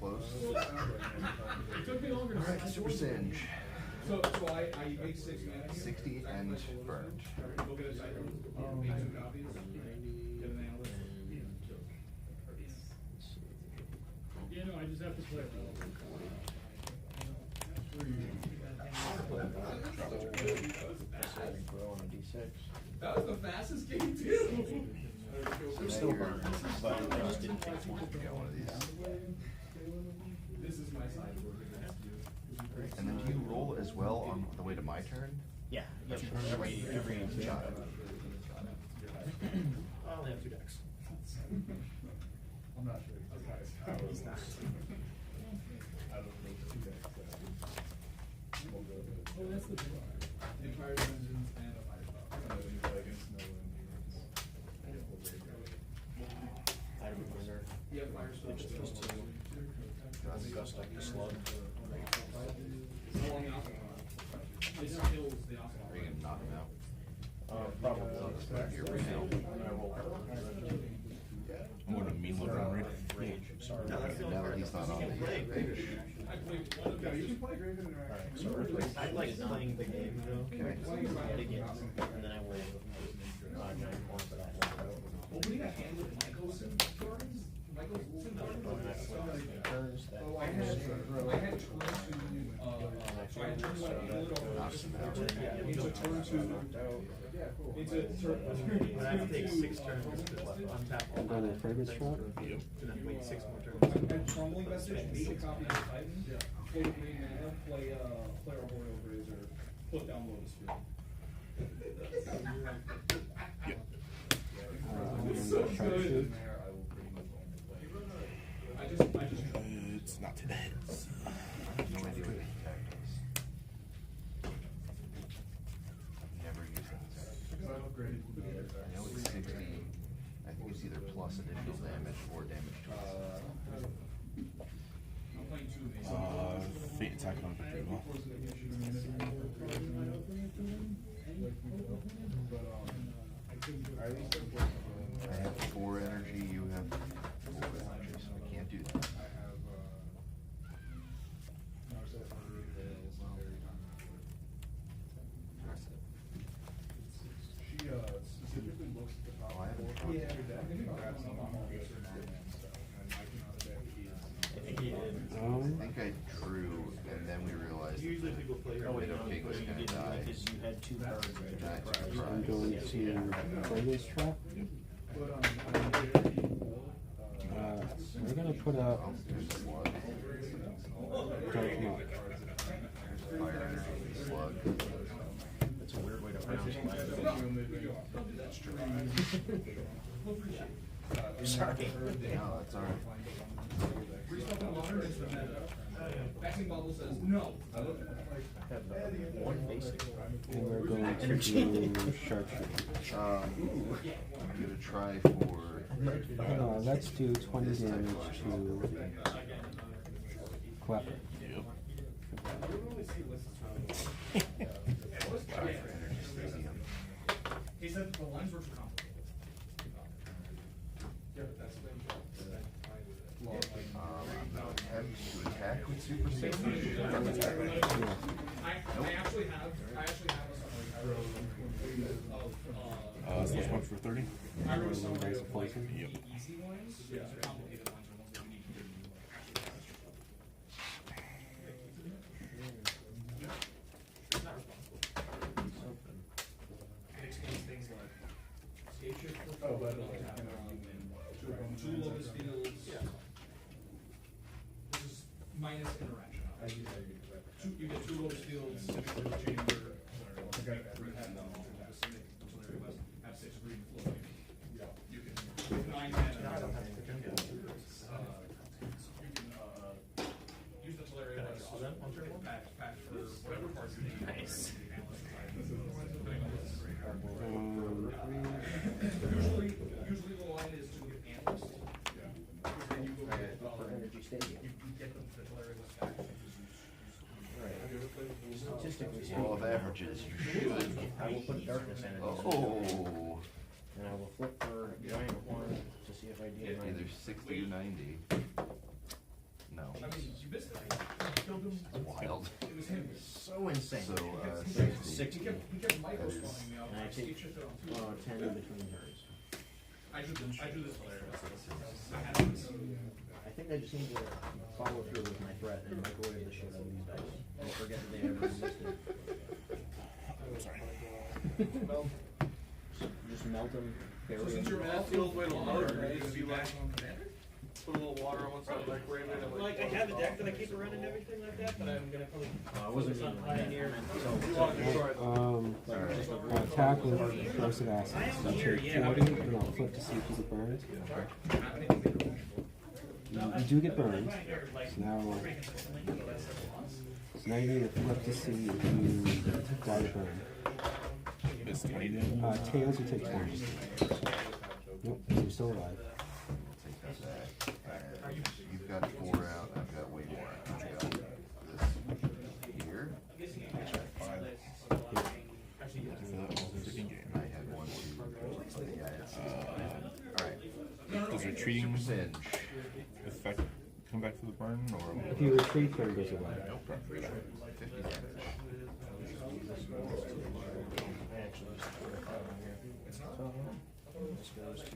Close. Alright, Super Singe. So I make 6 mana. 60 and burned. Go get a side roll. Make 2 copies. Get an analyst. Yeah, no, I just have to play it. That was the fastest game too. I'm still burned, but I just didn't take one. Got one of these. This is my side work. And then do you roll as well on the way to my turn? Yeah, yep. Every shot. I only have 2 decks. I'm not sure. He's not. like the slug. Are you gonna knock him out? Probably. Here right now. I'm going to mean look on right. Rage. Sorry. Now that he's not on the page. So I like playing the game though. Okay. Again, and then I will 9 points that I turns that. I have to take 6 turns to untap all I'm going to fragrance shot. and then wait 6 more turns. Trumbull message, make a copy of the Titan, play the green mana, play Arboreal Razor, put down Lotus Field. Sharpshoot. It's not today. No idea what the attack does. Never used that attack. I know it's 60. I think it's either plus additional damage or damage to it. Fate attack on Patriot. I have 4 energy, you have 4 energy, so I can't do that. She specifically looks at the top. Oh, I haven't four. tried. Grabs some of all this or not, stuff, and I cannot bet he is. I think he did. I think I drew, and then we realized Usually people play the Widow King was gonna die. Because you had 2 cards. That's I'm going to fragrance trap. We're going to put up Oh, there's Slug. Dark Knock. Fire energy, Slug. That's a weird way to pronounce it. Sorry. No, that's alright. Vaccine bubble says no. One basic. And we're going to do sharpshoot. I'm gonna try for. Let's do 20 damage to Clapper. He said the lines were too complicated. Yeah, but that's I'm gonna attempt to attack with super safety. I actually have a summary I wrote of Slash punch for 30. I wrote a summary of like Poison. the easy ones, the complicated ones are ones that we need to do. It's not responsible. It explains things like stage shift for two Lotus Fields. This is minus interaction. You get 2 Lotus Fields, 6 for the chamber. Have 6 green floating. You can 9 mana. You can use the Tolarian back for whatever parts you need. Nice. Usually the line is to get analyst. Then you go get Energy stadium. you get the Tolarian list back. Statistically Law of averages, you should. I will put darkness energy. Oh. And I will flip for giant horn to see if I deal 90. Either 60 or 90. No. I mean, you missed it. You killed him. It's wild. It was him. So insane. So, 60. He kept Michael spawning me out. And I take 10 in between turns. I drew this hilarious. I think I just need to follow through with my threat and microwave the shit out of these dice. And forget that they ever existed. Just melt them, bury So since them. your math feels way to lower, right? If you like, put a little water on one side, microwave it, and Like, I have a deck that I keep around and everything like that, but I'm gonna probably. I wasn't focus on even Pioneer. Attack with corrosive acid. So take 40 and I'll flip to see if you get burned. You do get burned. So now you need to flip to see if you die to burn. It's 20 damage. Tails, you take 10. Nope, you're still alive. Take that back. You've got 4 out, I've got way more out. retreating Singe. effect come back to the burn, or If you retreat, turn goes away. okay. 50 damage.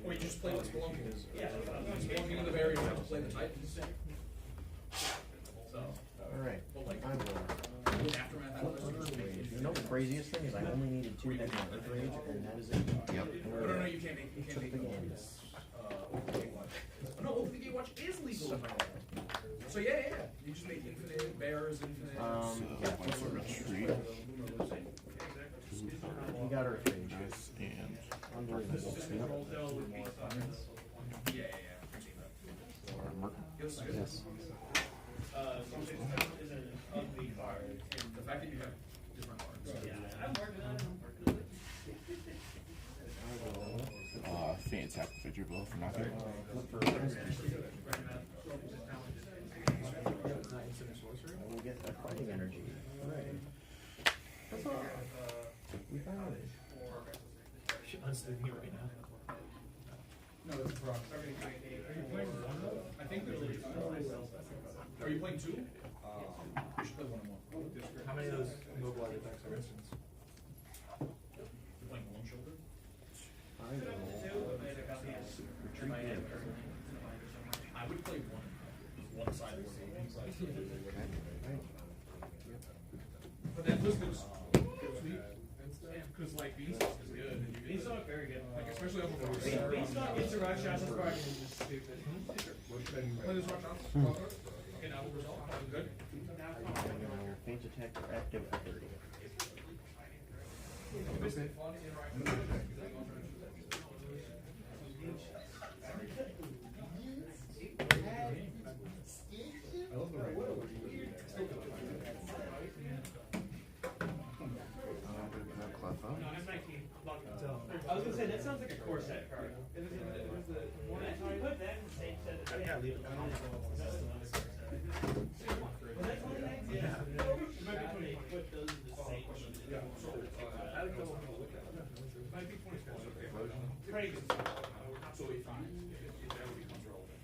Or you just play what's belonging. What's belonging in the barrier, you have to play the type. So, Alright, but like, I will. aftermath, You know the craziest thing is I only needed 2 heads on Earth Rage, and that is it. Yep. no, you can't make, Took the game. No, Open Gate Watch is legal. So yeah, you just make infinite bears, infinite. Yeah, Once a retreat, you got Earth Rage. nice, and Unbelievable. Yeah. armor. This is good. Yes. The fact that you have different cards. Faint attack with your blow for knockout. Look for I will get that fighting energy. Hooray. We found it. No, that's a problem. Are you playing one though? I think there's Are you playing 2? You should play 1 more. How many of those mobilize attacks are instants? You're playing 1 shoulder? I would play one side or one side. But that was good. Because like Beanstalk is good. And you get Beanstalk very good. like especially off of a Beanstalk gets to rush shots as far as it's stupid. Play this rock shots. Okay, now we'll resolve. Good. Your faint attack are active for 30. I love the right. Cleffa. No, I'm 19. I was gonna say, that sounds like a core set card. It was the one I put that in the same set. Yeah, leave it. Was that 2019? Yeah. It might be 20. Put those in the same. Might be 20. Pretty good. So if that would becomes relevant,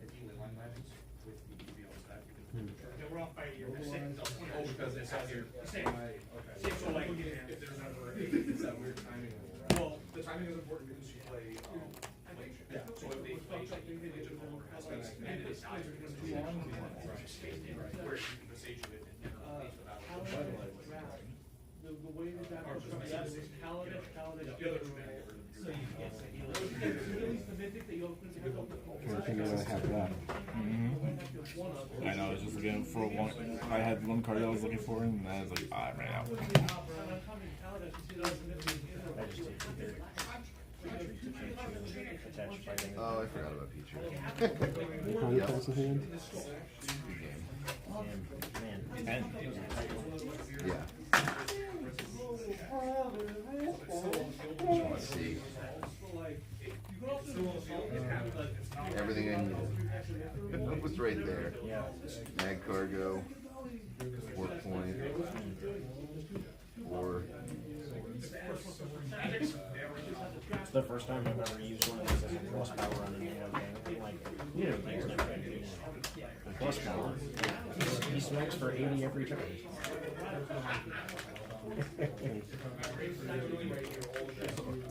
if you ley line magics with the field stack, Yeah, we're off by a year. We're six. oh, because it says here. Six. Okay. Six, so like, If there's ever is that weird timing? Well, the timing is important because you play. Yeah. So if they play and it dies because it's too long, where you can sage it and never face without. the way that works for us is Paladin. The other two men get rid of the. So you get to heal. At least the mythic that you open to I think I have that. I know, I was just looking for one. I had one card I was looking for, and I was like, I ran out. I just take either attach fighting. Oh, I forgot about Pichu. How many cards in hand? Good game. Man, Yeah. Just want to see everything I needed. was right there. yeah. Mag cargo, 4 point, or It's the first time I've ever used one of these as a plus power on an AO game. Like, you know, things never been used. Plus power. He smokes for 80 every turn.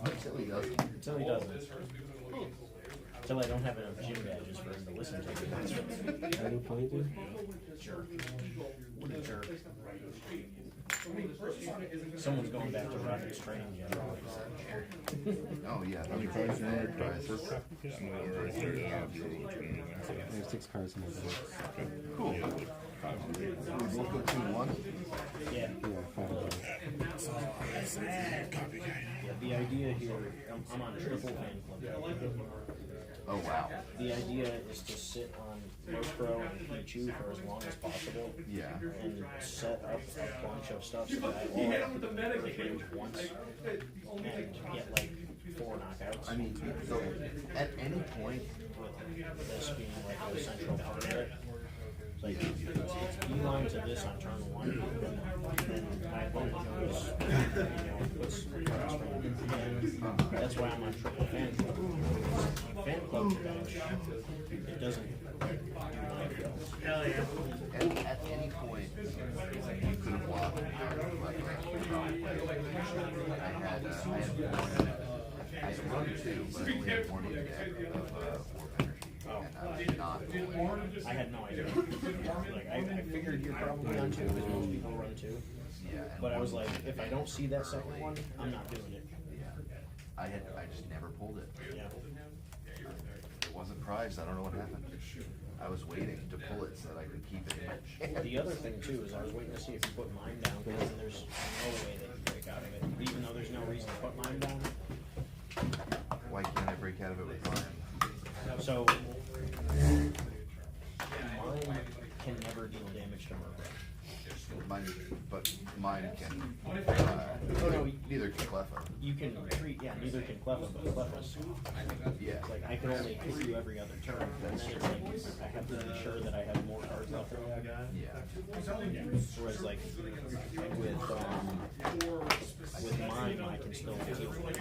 until he doesn't. Until he doesn't. Until I don't have enough gym badges for him to listen to me. I don't find it. Sure. What a jerk. Someone's going back to Rocket's training general. Oh yeah. How many cards are in your Prizes. I have 6 cards in my deck. Cool. We both go 2-1. Yeah. Yeah, 5 of those. Yeah, the idea here, I'm on a triple fan club. Oh wow. The idea is to sit on Pro and Pichu for as long as possible. Yeah. And set up a bunch of stuff so that I all have to range once and get like 4 knockouts. I mean, so at any point, With this being like the central part of it. It's like it's beeline down to this on turn 1, then my opponent knows, what's that's why I'm on triple fan club. Fan club damage, it doesn't do my kills. Hell yeah. And at any point, you could have blocked me. I had run 2, but I only had 1 in the deck of Warp Energy. And I was not going. I had no idea. Like, I figured you're probably on 2 because most people run 2. Yeah. But I was like, if I don't see that second one, I'm not doing it. Yeah. I just never pulled it. Yeah. It wasn't prized. I don't know what happened. I was waiting to pull it so that I could keep it in my The other thing too is I was waiting to see if you put mine down, because there's no way that you break out of it, even though there's no reason to put mine down. Why can't I break out of it with mine? So mine can never deal damage to Murkrow. But mine can. Neither can Cleffa. You can treat, neither can Cleffa, but Cleffa's. Yeah. Like, I can only hit you every other turn, and then it's like, I have to be sure that I have more cards left than that guy. Yeah. Whereas, like, with mine, I can still deal with it.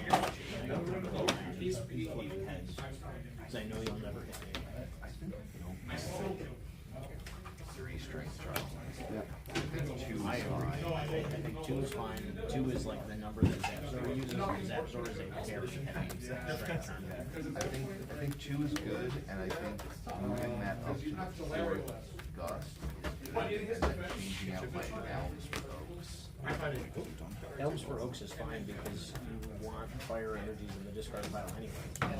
I don't have to roll around these floating heads, because I know you'll never hit me. I think I can 3 strength trials. Yeah. I think 2 is fine. I think 2 is fine. 2 is like the number that Zapzor uses. Zapzor is a very heavy strength on that. I think 2 is good, and I think moving that up to the 4th gust is good, and then changing out my elms for oaks. Elms for Oaks is fine because you want fire energies in the discard pile anyway. And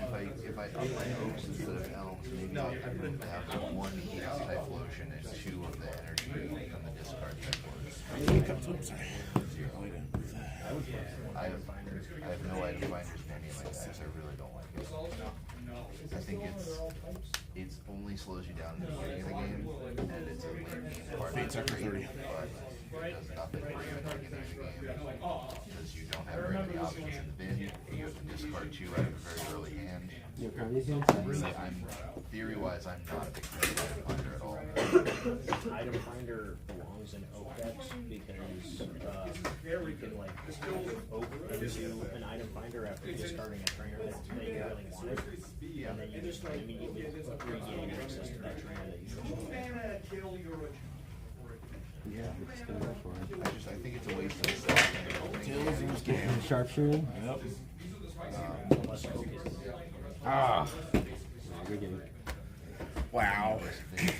if I up my oaks instead of elms, maybe I could have 1 Typhlosion and 2 of the energy from the discard Typhlosion. I have no item finders in any of my decks. I really don't like it. I think it's only slows you down in the beginning of the game, and it's a late game part of the game, but it does nothing for you at the beginning of the game, because you don't have very many options in the bin. You have to discard 2 out of a very early hand. Really, theory-wise, I'm not a big fan of item finder at all. Item finder belongs in oak decks because you can like oak into an item finder after discarding a trainer that you really wanted, and then you just immediately regain access to that trainer that you chose. Yeah, we're just gonna go for it. I think it's a waste of slot in the opening game. Sharpshooting? Yep. Unless oak is. Ah. Good game. Wow.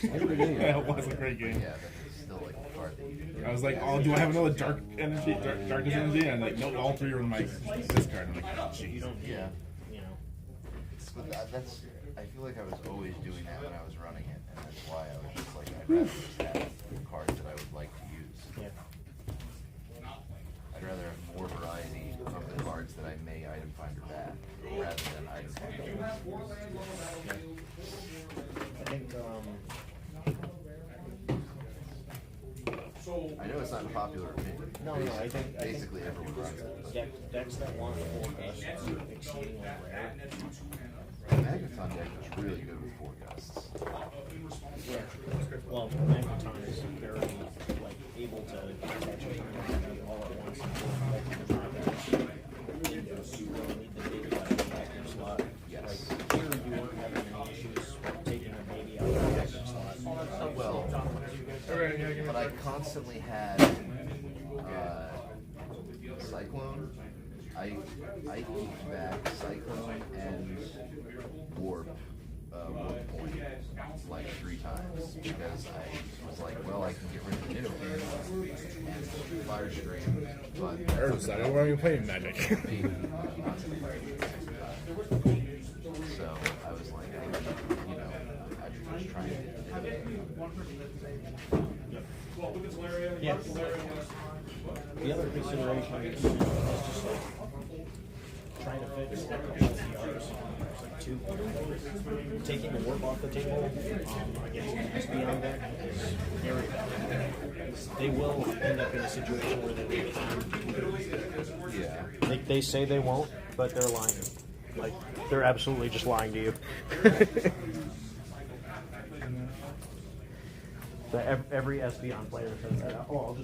Good game. Yeah, it was a great game. Yeah, but it's still like a card that you I was like, oh, do I have another dark energy, darkness energy? And like, no, all 3 are in my discard. I'm like, oh, You jeez. don't, Yeah. you know. But that's, I feel like I was always doing that when I was running it, and that's why I was just like, I'd rather just have cards that I would like to use. Yeah. I'd rather have more variety of the cards that I may item finder back, rather than item finder. I think, I know it's not a popular opinion. No, I think Basically everyone runs it. decks that want 4 gusts are exceedingly rare. The Magneton deck was really good with 4 gusts. Yeah. Well, Magneton is very like able to catch a turn all at once and go back to the top. You really need the baby out of the back of your slot. Yes. Like here, you weren't having any issues taking a baby out of the back of your slot. Well, but I constantly had Cyclone. I keep back Cyclone and Warp Point like 3 times because I was like, well, I can get rid of the Nidoking and Fire Scream, but Earth side, I'm even playing Magic. so I was like, I'm just trying to get the Nidoking. Yeah. The other consideration is just like trying to fit a couple of CRs. Like 2. Taking the warp off the table against Beyond deck is very bad. They will end up in a situation where they lose. Yeah. They say they won't, but they're lying. Like, they're absolutely just lying to you. So every Espeon player says that. Oh, I'll just